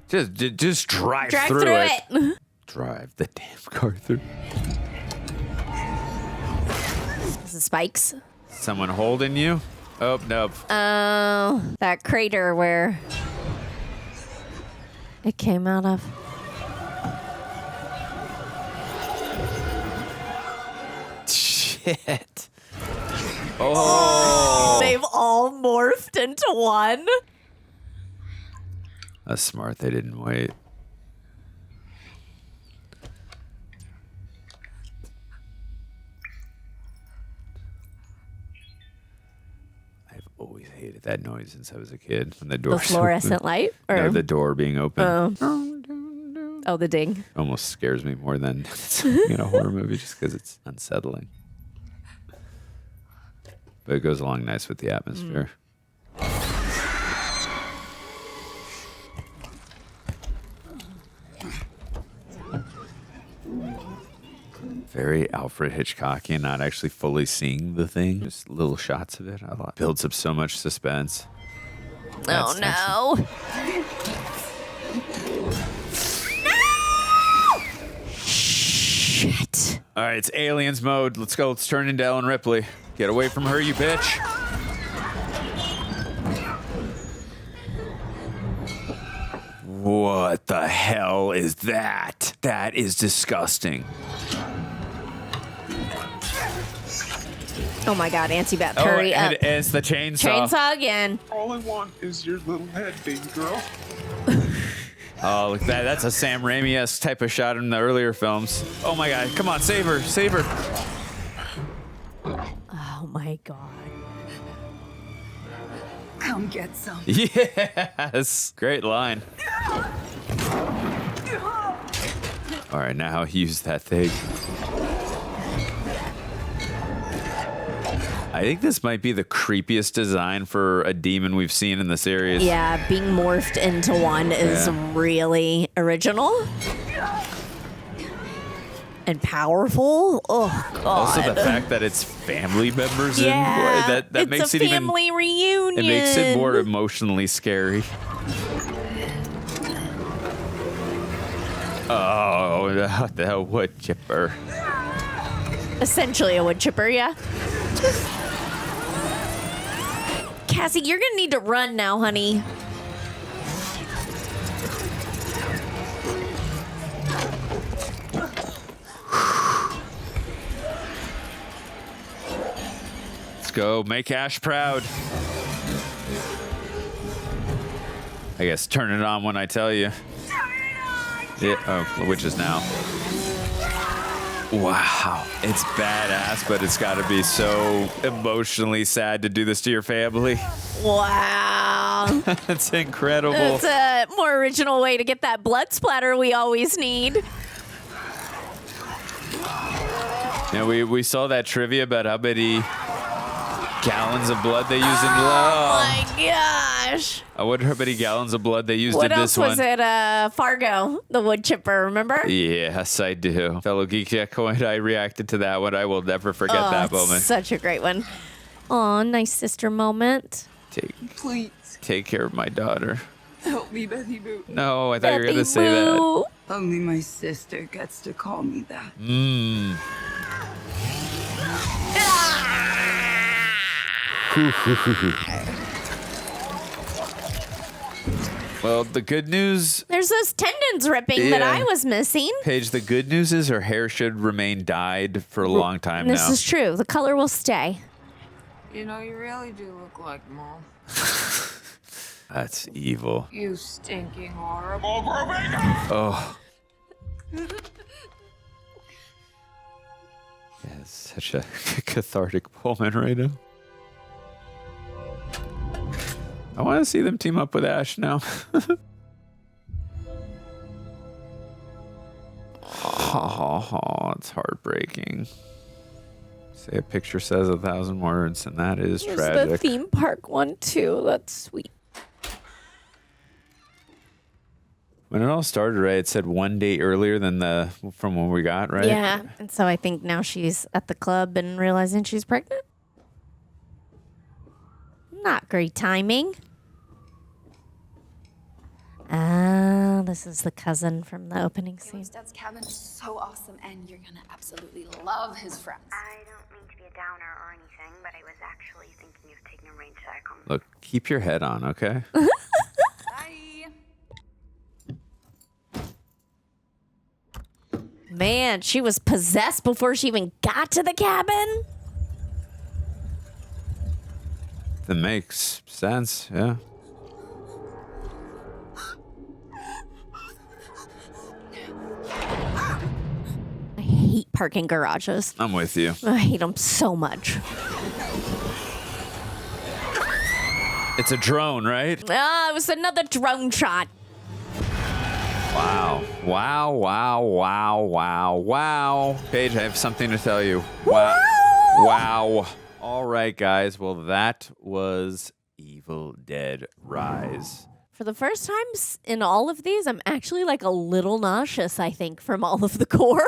Just drive through it. Drive the damn car through. This is Spikes. Someone holding you? Oh, nope. Oh, that crater where it came out of. Shit. Oh. They've all morphed into one. That's smart. They didn't wait. I've always hated that noise since I was a kid. When the door. The fluorescent light? Or? No, the door being open. Oh, the ding. Almost scares me more than in a horror movie just because it's unsettling. But it goes along nice with the atmosphere. Very Alfred Hitchcockian, not actually fully seeing the thing. Just little shots of it. Builds up so much suspense. Oh, no. Shit. All right, it's aliens mode. Let's go. Let's turn into Ellen Ripley. Get away from her, you bitch. What the hell is that? That is disgusting. Oh my God, Auntie Beth, hurry up. And it's the chainsaw. Chainsaw again. All I want is your little head, baby girl. Oh, look at that. That's a Sam Raimi-esque type of shot in the earlier films. Oh my God. Come on, save her. Save her. Oh my God. Come get some. Yes. Great line. All right, now use that thing. I think this might be the creepiest design for a demon we've seen in the series. Yeah, being morphed into one is really original. And powerful. Oh, God. Also, the fact that it's family members in that makes it even. It's a family reunion. It makes it more emotionally scary. Oh, the wood chipper. Essentially a wood chipper, yeah. Kassie, you're gonna need to run now, honey. Let's go. Make Ash proud. I guess turn it on when I tell you. Yeah, oh, which is now. Wow, it's badass, but it's got to be so emotionally sad to do this to your family. Wow. That's incredible. It's a more original way to get that blood splatter we always need. Yeah, we saw that trivia about how many gallons of blood they use in blood. Oh my God. gosh. I wonder how many gallons of blood they used What in else this one. was it? Fargo, the wood chipper, remember? Yes, I do. Fellow Geek Jack Coin, I reacted to that one. I will never forget that it's moment. Such a great one. Aw, nice sister moment. Please. Take care of my daughter. Help me, Bethy Boo. No, I thought you were going to say that. Only my sister gets to call me that. Well, the good news... There's those tendons ripping that Yeah. I was missing. Paige, the good news is her hair should remain dyed for a long time now. This is true. The color will stay. You know, you really do look like Mom. That's evil. You stinking horrible. Oh. Yeah, it's such a cathartic moment right now. I want to see them team up with Ash now. Oh, it's heartbreaking. Say a picture says 1,000 words, and that is There's tragic. the theme park one, too. That's sweet. When it all started, right, it said one day earlier than from when we got, right? Yeah, and so I think now she's at the club and realizing she's pregnant. Not great timing. Ah, this is the cousin from the opening scene. Dad's cabin is so awesome, and you're gonna absolutely love his friends. I don't mean to be a downer or anything, but I was actually thinking of taking a rain check on. Look, keep your head on, okay? Bye. Man, she was possessed before she even got to the cabin? That makes sense, yeah. I hate parking garages. I'm with you. I hate them so much. It's a drone, right? Ah, it was another drone shot. Wow. Wow, wow, wow, wow, wow. Paige, I have something to tell you. Wow. Wow. All right, guys. Well, that was Evil Dead Rise. For the first time in all of these, I'm actually like a little nauseous, I think, from all of the gore.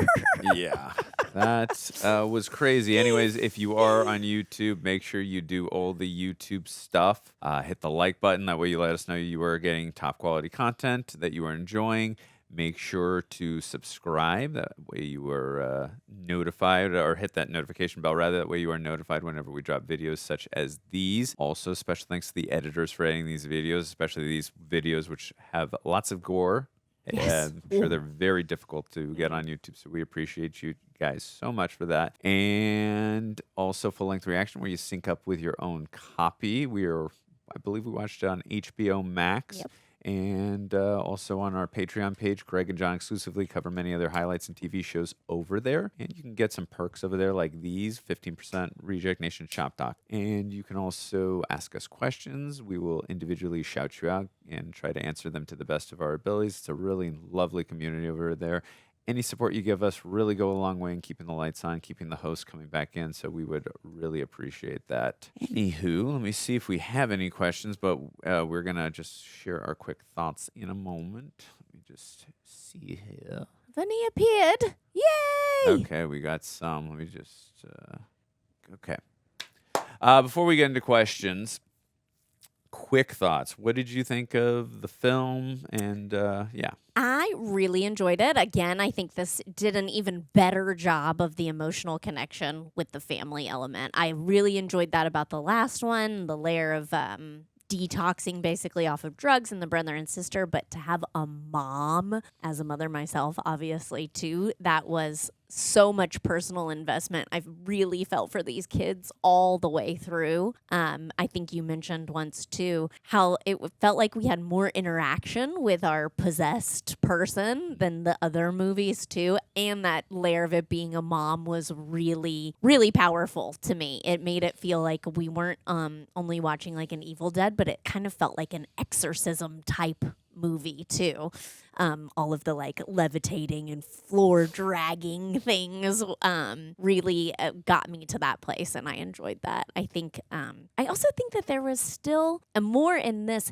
Yeah, that was crazy. Anyways, if you are on YouTube, make sure you do all the YouTube stuff. Hit the like button. That way you let us know you are getting top quality content that you are enjoying. Make sure to subscribe. That way you are notified, or hit that notification bell, rather. That way you are notified whenever we drop videos such as these. Also, special thanks to the editors for editing these videos, especially these videos which have lots of gore. Yes. I'm sure they're very difficult to get on YouTube, so we appreciate you guys so much for that. And also full-length reaction where you sync up with your own copy. I believe we watched it on HBO Max. Yep. And also on our Patreon page, Greg and John exclusively cover many other highlights and TV shows over there. And you can get some perks over there like these, 15% Reject Nation Shop Doc. And you can also ask us questions. We will individually shout you out and try to answer them to the best of our abilities. It's a really lovely community over there. Any support you give us really go a long way in keeping the lights on, keeping the host coming back in, so we would really appreciate that. Anywho, let me see if we have any questions, but we're going to just share our quick thoughts in a moment. Let me just see here. Then he appeared. Yay! Okay, we got some. Let me just... okay. Before we get into questions... Quick thoughts. What did you think of the film? And yeah. I really enjoyed it. Again, I think this did an even better job of the emotional connection with the family element. I really enjoyed that about the last one, the layer of detoxing basically off of drugs and the brother and sister. But to have a mom, as a mother myself, obviously, too, that was so much personal investment. I've really felt for these kids all the way through. I think you mentioned once too how it felt like we had more interaction with our possessed person than the other movies too, and that layer of it being a mom was really, really powerful to me. It made it feel like we weren't only watching like an Evil Dead, but it kind of felt like an exorcism type movie too. All of the like levitating and floor dragging things really got me to that place, and I enjoyed that. I think I also think that there was still more in this,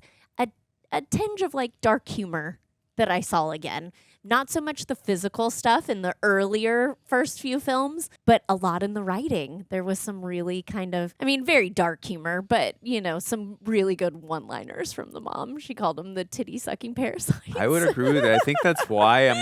a tinge of like dark humor that I saw again. Not so much the physical stuff in the earlier first few films, but a lot in the writing. There was some really kind of, I mean, very dark humor, but, you know, some really good one-liners from the mom. She called them the titty-sucking parasites. I would agree with that. I think that's why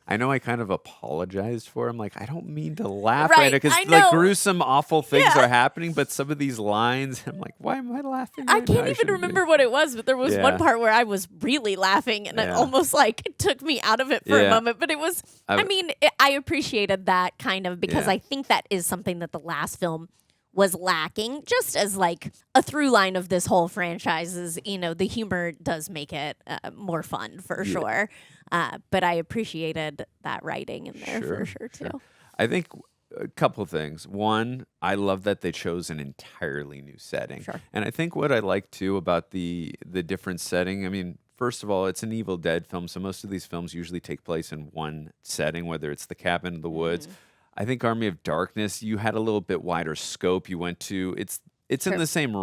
I know I kind of apologized for him. Like, I don't mean to laugh right now because like gruesome, awful things are happening. But some of these lines, I'm like, why am I laughing? I can't even remember what it was, but there was one part where I was really laughing, and it almost like took me out of it for a moment. But it was, I appreciated that kind of because I think that is something that the last film was lacking, just as like a through line of this whole franchise is, you know, the humor does make it more fun for sure. But I appreciated that writing in there for sure too. I think a couple of things. One, I love that they chose an entirely new setting. And I think what I like too about the different setting, I mean, first of all, it's an Evil Dead film, so most of these films usually take place in one setting, whether it's the cabin in the woods. I think Army of Darkness, you had a little bit wider scope. You went to it's in the same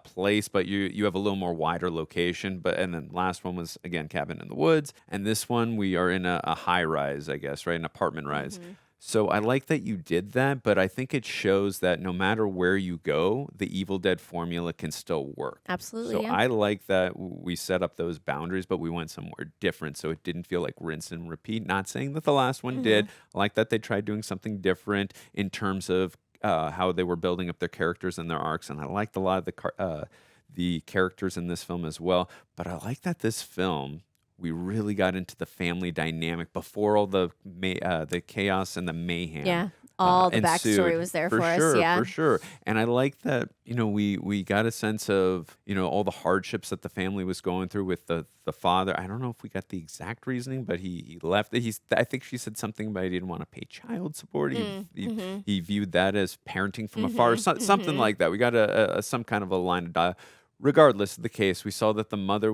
place, but you have a little more wider location. And then last one was again cabin in the woods, and this one we are in a high rise, I guess, right, an apartment rise. So I like that you did that, but I think it shows that no matter where you go, the Evil Dead formula can still work. Absolutely. So I like that we set up those boundaries, but we went somewhere different, so it didn't feel like rinse and repeat. Not saying that the last one did. I like that they tried doing something different in terms of how they were building up their characters and their arcs, and I liked a lot of the characters in this film as well. But I like that this film, we really got into the family dynamic before all the chaos and the mayhem. Yeah, all the ensued. backstory was there for us. Yeah, for sure. And I like that, you know, we got a sense of, you know, all the hardships that the family was going through with the father. I don't know if we got the exact reasoning, but he left. I think she said something about he didn't want to pay child support. He viewed that as parenting from afar, something like that. We got some kind of a line of dialogue. Regardless of the case, we saw that the mother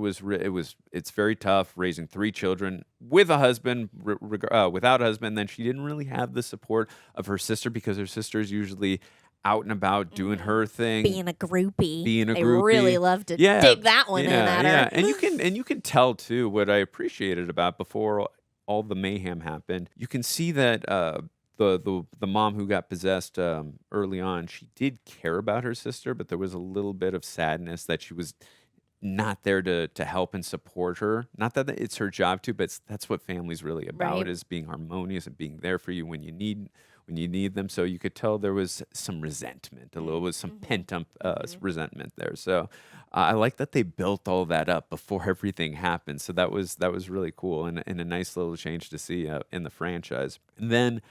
it's very tough raising 3 children with a husband, without a husband. Then she didn't really have the support of her sister because her sister is usually out and about doing her thing, being a groupie. They really love to dig that one in at her. Yeah, and you can tell too what I appreciated about before all the mayhem happened. You can see that the mom who got possessed early on, she did care about her sister, but there was a little bit of sadness that she was not there to help and support her. Not that it's her job to, but that's what family's really about, is being harmonious and being there for you when you need them. So you could tell there was some resentment, some pent-up resentment there. So I like that they built all that up before everything happened. So that was really cool and a nice little change to see in the franchise. And then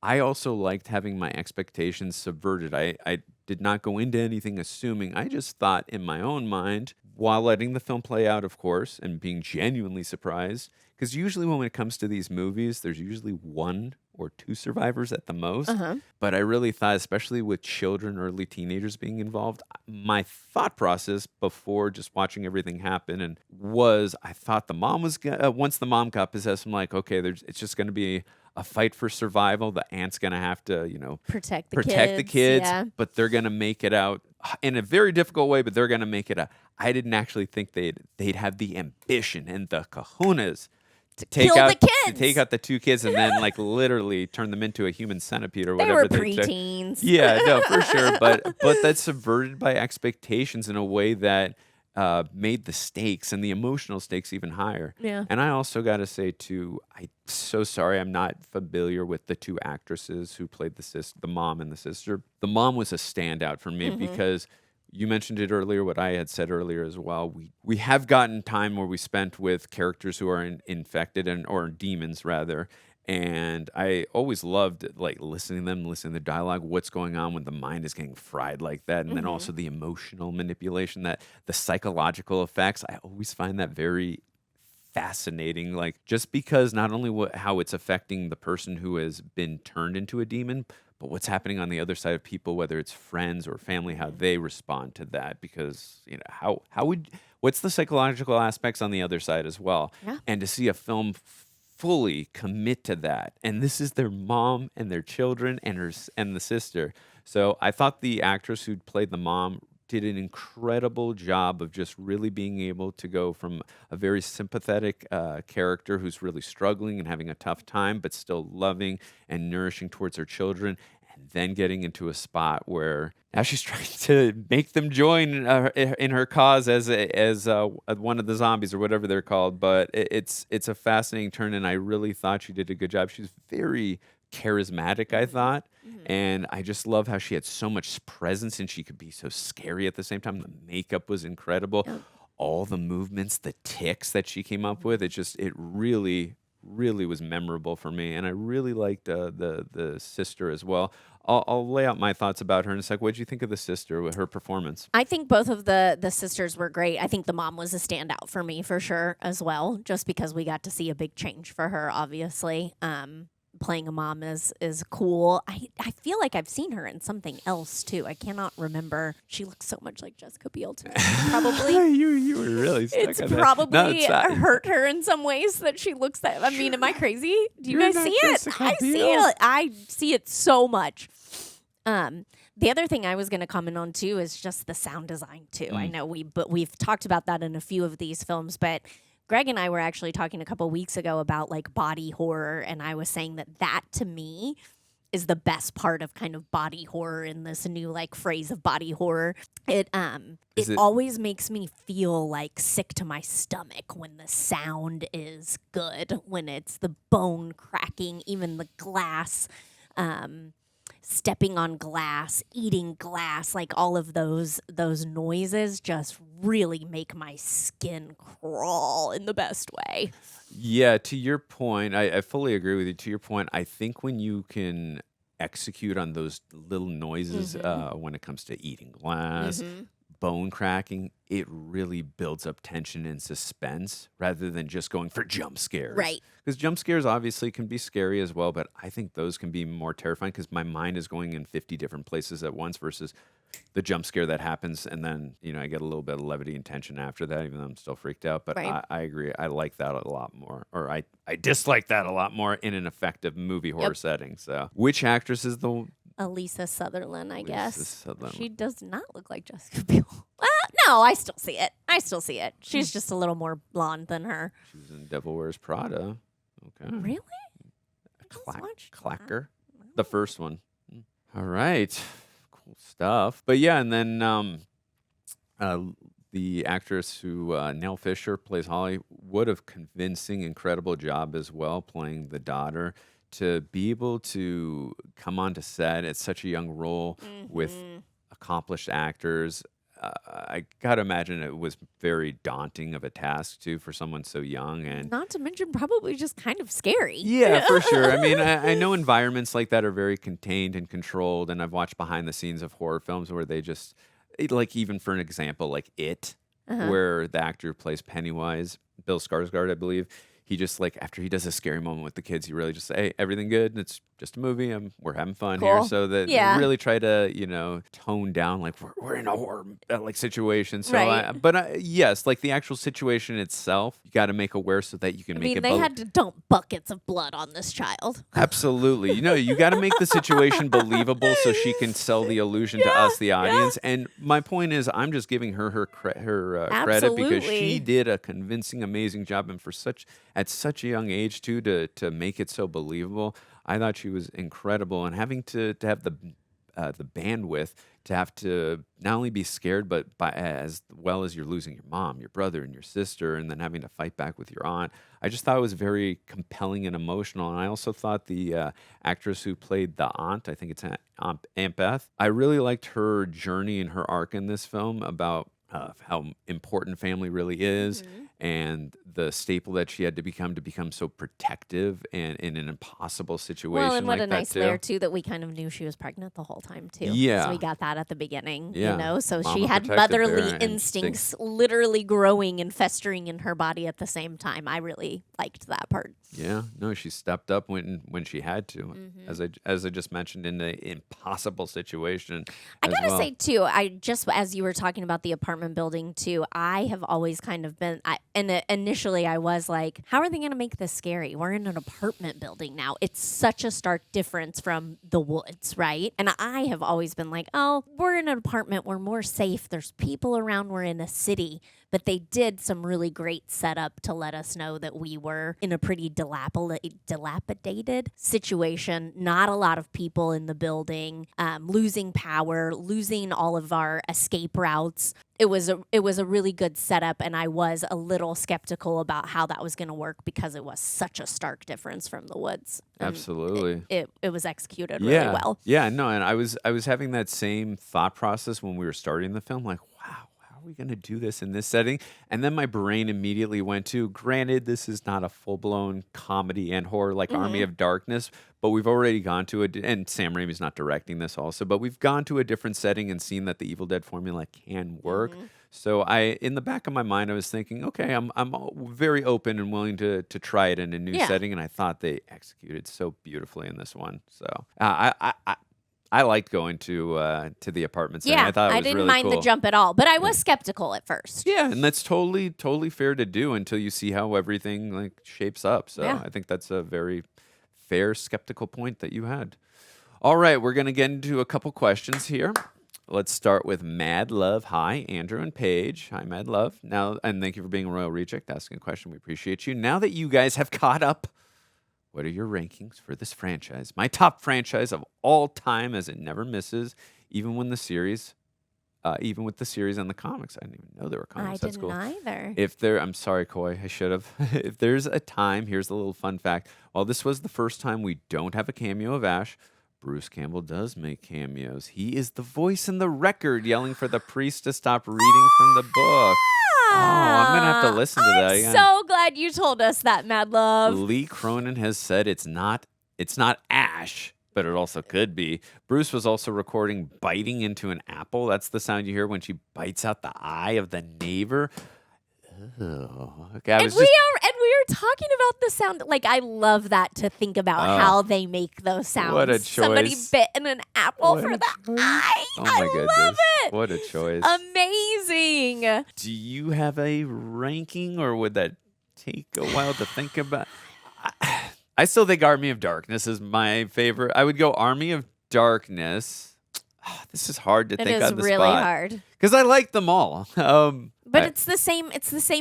I also liked having my expectations subverted. I did not go into anything assuming. I just thought in my own mind, while letting the film play out, of course, and being genuinely surprised, because usually when it comes to these movies, there's usually 1 or 2 survivors at the most. But I really thought, especially with children, early teenagers being involved, my thought process before just watching everything happen I thought the mom was once the mom got possessed, I'm like, okay, it's just going to be a fight for survival. The aunt's going to have to, you know, protect the kids, but they're going to make it out in a very difficult way, but they're going to make it out. I didn't actually think they'd have the ambition and the kahunas to take out the 2 kids and then like literally turn them into a human centipede or whatever. They were preteens. Yeah, no, for sure. But that's subverted by expectations in a way that made the stakes and the emotional stakes even higher. Yeah. And I also got to say too, I'm so sorry I'm not familiar with the 2 actresses who played the mom and the sister. The mom was a standout for me because you mentioned it earlier, what I had said earlier as well. We have gotten time where we spent with characters who are infected or demons rather. And I always loved like listening to the dialogue, what's going on when the mind is getting fried like that. And then also the emotional manipulation, that the psychological effects. I always find that very fascinating. Like just because not only how it's affecting the person who has been turned into a demon, but what's happening on the other side of people, whether it's friends or family, how they respond to that. Because, you know, what's the psychological aspects on the other side as well? Yeah. And to see a film fully commit to that. And this is their mom and their children and the sister. So I thought the actress who played the mom did an incredible job of just really being able to go from a very sympathetic character who's really struggling and having a tough time, but still loving and nourishing towards her children, and then getting into a spot where now she's trying to make them join in her cause as one of the zombies or whatever they're called. But it's a fascinating turn, and I really thought she did a good job. She's very charismatic, I thought. And I just love how she had so much presence and she could be so scary at the same time. The makeup was incredible. All the movements, the tics that she came up with, it really was memorable for me. And I really liked the sister as well. I'll lay out my thoughts about her in a sec. What did you think of the sister with her performance? I think both of the sisters were great. I think the mom was a standout for me for sure as well, just because we got to see a big change for her, obviously. Playing a mom is cool. I feel like I've seen her in something else too. I cannot remember. She looks so much like Jessica Biel to me. Probably you were really stuck it's on that. probably No, hurt her in some ways that she looks that. I mean, am I crazy? Do you You're guys not see it? Jessica I see Biel. it. I see it so much. The other thing I was going to comment on too is just the sound design too. I know we've talked about that in a few of these films, but Greg and I were actually talking a couple weeks ago about like body horror, and I was saying that to me is the best part of kind of body horror in this new like phrase of body horror. It always makes me feel like sick to my stomach when the sound is good, when it's the bone cracking, even the glass stepping on glass, eating glass, like all of those noises just really make my skin crawl in the best way. Yeah, to your point, I fully agree with you. To your point, I think when you can execute on those little noises when it comes to eating glass, bone cracking, it really builds up tension and suspense rather than just going for jump scares. Right. Because jump scares obviously can be scary as well, but I think those can be more terrifying because my mind is going in 50 different places at once versus the jump scare that happens, and then I get a little bit of levity and tension after that, even though I'm still freaked out. But Right. I agree. I like that a lot more, or I dislike that a lot more in an effective movie horror setting. So, which actress is the Alyssa Sutherland, I guess. Sutherland. She does not look like Jessica Biel. No, I still see it. She's just a little more blonde than her. She was in Devil Wears Prada. Okay. Really? Clacker. The first one. All right. Cool stuff. But yeah, and then the actress who, Nell Fisher, plays Holly, would have convincing, incredible job as well, playing the daughter. To be able to come onto set at such a young role with accomplished actors, I gotta imagine it was very daunting of a task too for someone so young, and not to mention probably just kind of scary. Yeah, for sure. I mean, I know environments like that are very contained and controlled, and I've watched behind the scenes of horror films where they just, like, even for an example, like It, where the actor who plays Pennywise, Bill Skarsgård, I believe, he just, like, after he does a scary moment with the kids, he really just say, hey, everything good? It's just a movie. We're having fun here. So that they really try to, tone down, like, we're in a horror like situation. So, Right. yes, like the actual situation itself, you got to make aware so that you can make it. They had to dump buckets of blood on this child. Absolutely. You got to make the situation believable so she can sell the illusion to us, the audience. And my point is, I'm just giving her credit because she did a convincing, amazing job, and at such a young age too, to make it so believable. I thought she was incredible, and having to have the bandwidth to have to not only be scared, but as well as you're losing your mom, your brother, and your sister, and then having to fight back with your aunt. I just thought it was very compelling and emotional. And I also thought the actress who played the aunt, I think it's Aunt Beth, I really liked her journey and her arc in this film about how important family really is, and the staple that she had to become so protective and in an impossible situation. Well, and what like a that nice too. layer too that we kind of knew she was pregnant the whole time too. Yeah. So we got that at the beginning, Yeah. you know. So Mama she had protected motherly there and instincts literally growing and festering in her body at the same time. I really liked that part. Yeah, no, she stepped up when she had to, Mm-hmm. as I just mentioned, in an impossible situation. I as gotta well. say too, I just as you were talking about the apartment building too, I have always kind of been. Initially I was like, how are they gonna make this scary? We're in an apartment building now. It's such a stark difference from the woods, right? And I have always been like, oh, we're in an apartment. We're more safe. There's people around. We're in a city. But they did some really great setup to let us know that we were in a pretty dilapidated situation. Not a lot of people in the building, losing power, losing all of our escape routes. It was a really good setup, and I was a little skeptical about how that was going to work because it was such a stark difference from the woods. And Absolutely. it was executed really well. Yeah, no, and I was having that same thought process when we were starting the film, like, wow, how are we going to do this in this setting? And then my brain immediately went to, granted, this is not a full-blown comedy and horror like Army of Darkness, but we've already gone to and Sam Raimi's not directing this also, but we've gone to a different setting and seen that the Evil Dead formula can work. So in the back of my mind, I was thinking, okay, I'm very open and willing to try it in a new setting, and I thought they executed so beautifully in this one. So I liked going to the apartment setting. Yeah, I thought it was didn't really mind cool. the jump at all, but I was skeptical at first. Yeah, and that's totally fair to do until you see how everything like shapes up. So Yeah. I think that's a very fair skeptical point that you had. All right, we're gonna get into a couple questions here. Let's start with Mad Love. Hi, Andrew and Paige. Hi, Mad Love. Now, and thank you for being a Royal Reject, asking a question. We appreciate you. Now that you guys have caught up, what are your rankings for this franchise? My top franchise of all time, as it never misses, even with the series and the comics. I didn't even know there were comics. I That's didn't cool. either. I'm sorry, Coy, I should have. If there's a time, here's a little fun fact. While this was the first time we don't have a cameo of Ash, Bruce Campbell does make cameos. He is the voice in the record yelling for the priest to stop reading from the book. Oh, I'm going to have to listen to that again. So glad you told us that, Mad Love. Lee Cronin has said it's not Ash, but it also could be. Bruce was also recording biting into an apple. That's the sound you hear when she bites out the eye of the neighbor. Oh, okay. And we are talking about the sound. Like, I love that to think about how they make those sounds. What a Somebody choice. bit in an apple for the eye. Oh my goodness. Love it. What a choice. Amazing. Do you have a ranking, or would that take a while to think about? I still think Army of Darkness is my favorite. I would go Army of Darkness. This is hard to think on the spot. It is really hard. Because I like them all. But it's the same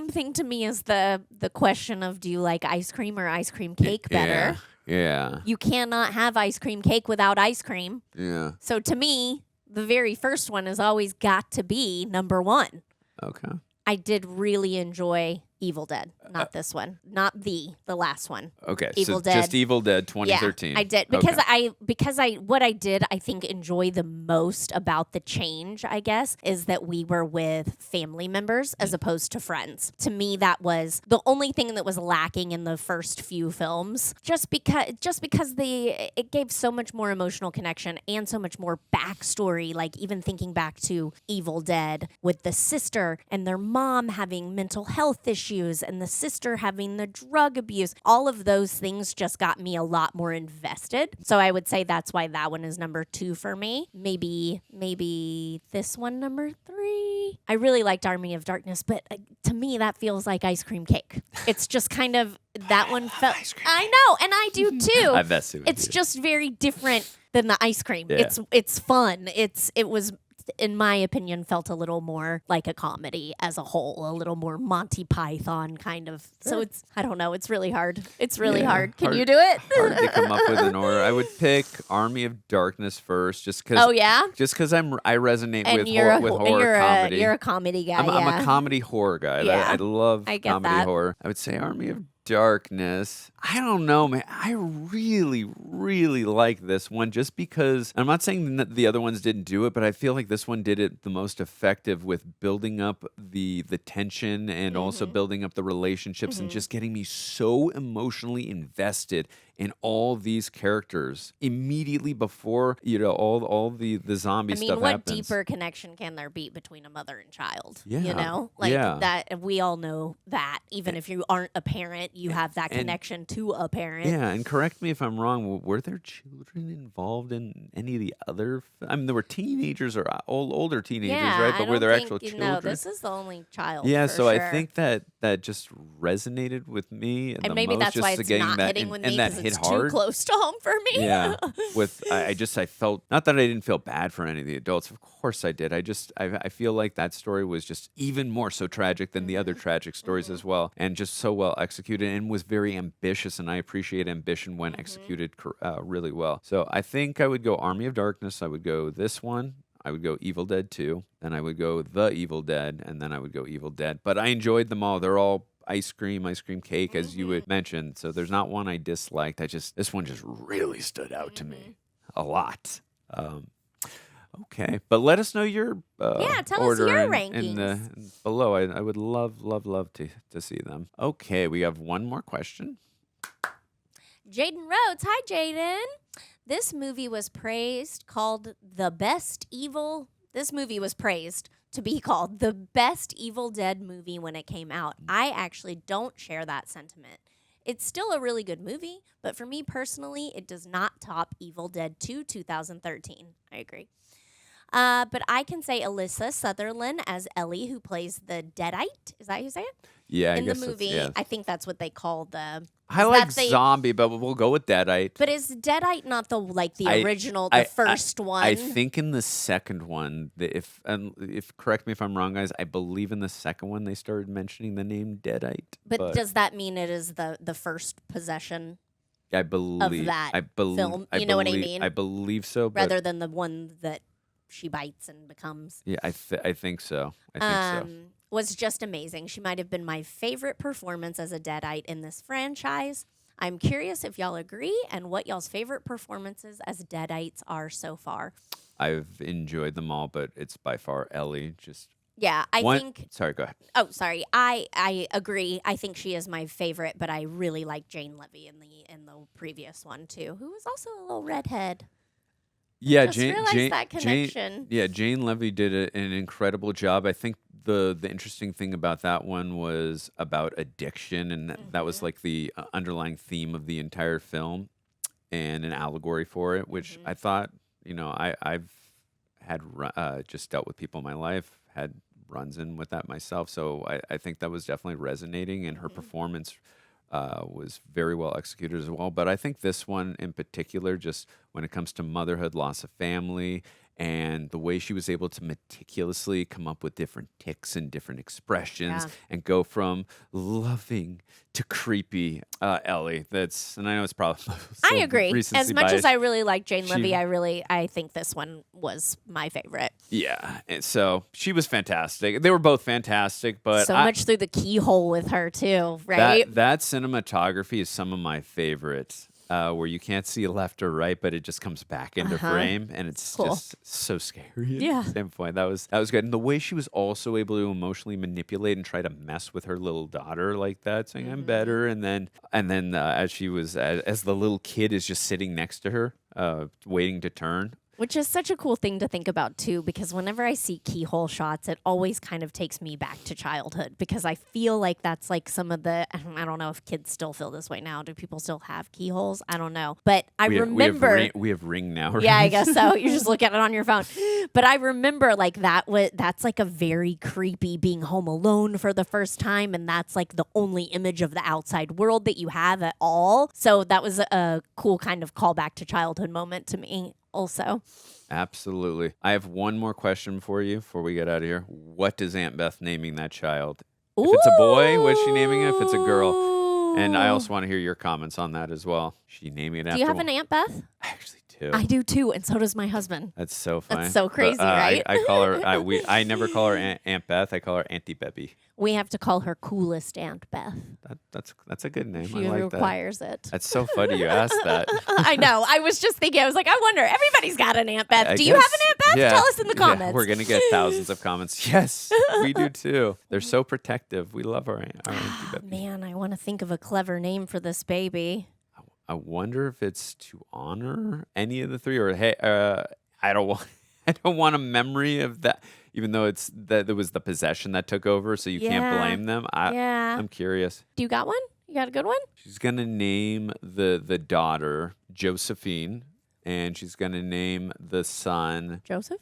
thing to me as the question of, do you like ice cream or ice cream cake better? Yeah. You cannot have ice cream cake without ice cream. Yeah. So to me, the very first one has always got to be number one. Okay. I did really enjoy Evil Dead, not this one, not the last one. Okay, Evil so Dead. just Evil Dead 2013. Yeah, I did because what I did I think enjoy the most about the change, I guess, is that we were with family members as opposed to friends. To me, that was the only thing that was lacking in the first few films. Just because it gave so much more emotional connection and so much more backstory. Like even thinking back to Evil Dead with the sister and their mom having mental health issues and the sister having the drug abuse. All of those things just got me a lot more invested. So I would say that's why that one is number 2 for me. Maybe this one number 3. I really liked Army of Darkness, but to me that feels like ice cream cake. It's just kind of that one felt. I know, and I do too. I bet so. It's just very different than the ice cream. Yeah. It's fun. It was, in my opinion, felt a little more like a comedy as a whole, a little more Monty Python kind of. So it's, I don't know, it's really hard. It's really hard. Can you do it? Hard to come up with an order. I would pick Army of Darkness first, just because. Oh yeah. Just because I resonate And with horror comedy. You're a comedy guy. I'm a comedy horror guy. Yeah. I love I get comedy that. horror. I would say Army of Darkness. I don't know, man. I really, really like this one just because I'm not saying that the other ones didn't do it, but I feel like this one did it the most effective with building up the tension and also building up the relationships and just getting me so emotionally invested in all these characters immediately before, all the zombie stuff happens. What deeper connection can there be between a mother and child? Yeah. That we all know that. Even if you aren't a parent, you have that connection to a parent. Yeah, and correct me if I'm wrong, were there children involved in any of the other? There were teenagers or older teenagers, right? But were there actual children? No, this is the only child. Yeah, for so sure. I think that just resonated with me, and maybe that's why it's not hitting with me because it's too close to home for me. Yeah, I felt, not that I didn't feel bad for any of the adults. Of course I did. I feel like that story was just even more so tragic than the other tragic stories as well, and just so well executed and was very ambitious. And I appreciate ambition when executed really well. So I think I would go Army of Darkness. I would go this one. I would go Evil Dead 2. Then I would go The Evil Dead, and then I would go Evil Dead. But I enjoyed them all. They're all ice cream cake, as you would mention. So there's not one I disliked. This one just really stood out to me a lot. Okay, but let us know your tell order us your rankings below. I would love to see them. Okay, we have one more question. Jaden Rhodes. Hi, Jaden. This movie was praised to be called the best Evil Dead movie when it came out. I actually don't share that sentiment. It's still a really good movie, but for me personally, it does not top Evil Dead 2 2013. I agree. But I can say Alyssa Sutherland as Ellie, who plays the Deadite. Is that how you say it? Yeah, in the movie, I think that's what they call the. I like zombie, but we'll go with Deadite. But is Deadite not the original, the first one? I think in the second one, if correct me if I'm wrong, guys, I believe in the second one they started mentioning the name Deadite. But does that mean it is the first possession? I believe of that film. You know what I mean? I believe so. But rather than the one that she bites and becomes. Yeah, I think so. I think so. Was just amazing. She might have been my favorite performance as a Deadite in this franchise. I'm curious if y'all agree and what y'all's favorite performances as Deadites are so far. I've enjoyed them all, but it's by far Ellie. I think. Sorry, go ahead. Oh, sorry. I agree. I think she is my favorite, but I really like Jane Levy in the previous one too, who was also a little redhead. Yeah, Jane Levy did an incredible job. I think the interesting thing about that one was about addiction, and that was like the underlying theme of the entire film and an allegory for it, which I thought, I've had just dealt with people in my life, had runs in with that myself. So I think that was definitely resonating, and her performance was very well executed as well. But I think this one in particular, just when it comes to motherhood, loss of family, and the way she was able to meticulously come up with different tics and different expressions and go from loving to creepy Ellie. And I know it's probably I agree. As much as I really like Jane Levy, I think this one was my favorite. Yeah. And so she was fantastic. They were both fantastic, but so much through the keyhole with her too, right? That cinematography is some of my favorites. Where you can't see left or right, but it just comes back into frame, and it's just so scary. At the same point, that was good, and the way she was also able to emotionally manipulate and try to mess with her little daughter like that, saying "I'm better," and then as she was as the little kid is just sitting next to her, waiting to turn. Which is such a cool thing to think about, too, because whenever I see keyhole shots, it always kind of takes me back to childhood, because I feel like that's like some of the, I don't know if kids still feel this way now. Do people still have keyholes? I don't know. But I remember. We have Ring now, right? Yeah, I guess so. You just look at it on your phone. But I remember like that's like a very creepy being home alone for the first time. And that's like the only image of the outside world that you have at all. So that was a cool kind of callback to childhood moment to me. Also, absolutely. I have one more question for you before we get out of here. What is Aunt Beth naming that child? If it's a boy, what's she naming it? If it's a girl, and I also want to hear your comments on that as well. She naming it after. Do you have an Aunt Beth? I actually do. too. I do too, and so does my husband. That's so funny. That's so crazy, right? I call her. I never call her Aunt Beth. I call her Auntie Bebby. We have to call her coolest Aunt Beth. That's a good name. She I like requires that. it. That's so funny you asked that. I know. I was just thinking. I was like, I wonder. Everybody's got an Aunt Beth. Do you have an Aunt Beth? Yeah. Tell us in the comments. Yeah, we're gonna get thousands of comments. Yes, we do too. They're so protective. We love our Auntie Bebby. Man, I want to think of a clever name for this baby. I wonder if it's to honor any of the three, or hey, I don't want a memory of that. Even though there was the possession that took over, so you can't blame them. I'm curious. Do you got one? You got a good one? She's gonna name the daughter Josephine, and she's gonna name the son Joseph.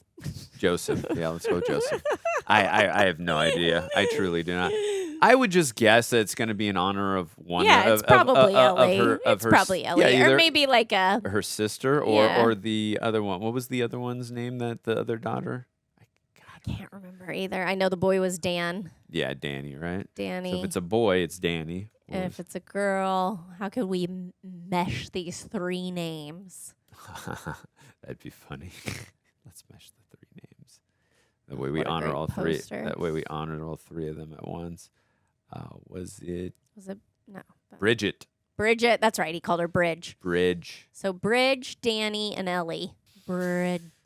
Joseph. Yeah, let's go Joseph. I have no idea. I truly do not. I would just guess that it's going to be in honor of one. Yeah, it's probably Ellie. It's probably Ellie, or maybe like her sister, or the other one. What was the other one's name? That the other daughter. I can't remember either. I know the boy was Dan. Yeah, Danny, right? Danny. So if it's a boy, it's Danny. And if it's a girl, how could we mesh these three names? That'd be funny. Let's mesh the three names. That way we honor all three. That way we honored all three of them at once. Was it no? Bridget. Bridget. That's right. He called her Bridge. Bridge. So Bridge, Danny, and Ellie.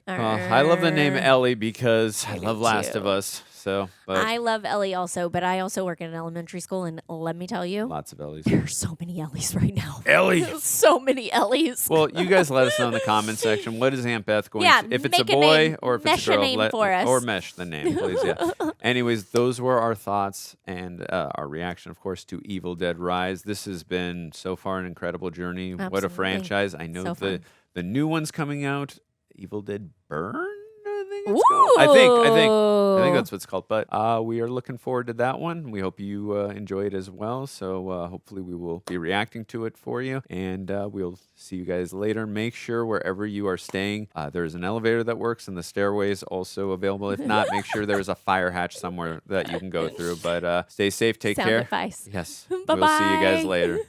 I love the name Ellie because I love Last of Us. So, but I love Ellie also, but I also work in an elementary school, and let me tell you, lots of Ellies. There are so many Ellies right now. Ellie. So many Ellies. Well, you guys let us know in the comment section. What is Aunt Beth going to, if it's a make a boy name. or if Mesh it's a girl, a name for us. Or mesh the name, please. Yeah. Anyways, those were our thoughts and our reaction, of course, to Evil Dead Rise. This has been so far an incredible journey. Absolutely. What a franchise! I know So the new one's coming out. Evil Dead Burn. Ooh. I think that's what it's called. But we are looking forward to that one. We hope you enjoy it as well. So hopefully we will be reacting to it for you. And we'll see you guys later. Make sure wherever you are staying, there's an elevator that works and the stairways also available. If not, make sure there's a fire hatch somewhere that you can go through. But stay safe. Take care. Sound advice. Yes. Bye-bye. We'll see you guys later.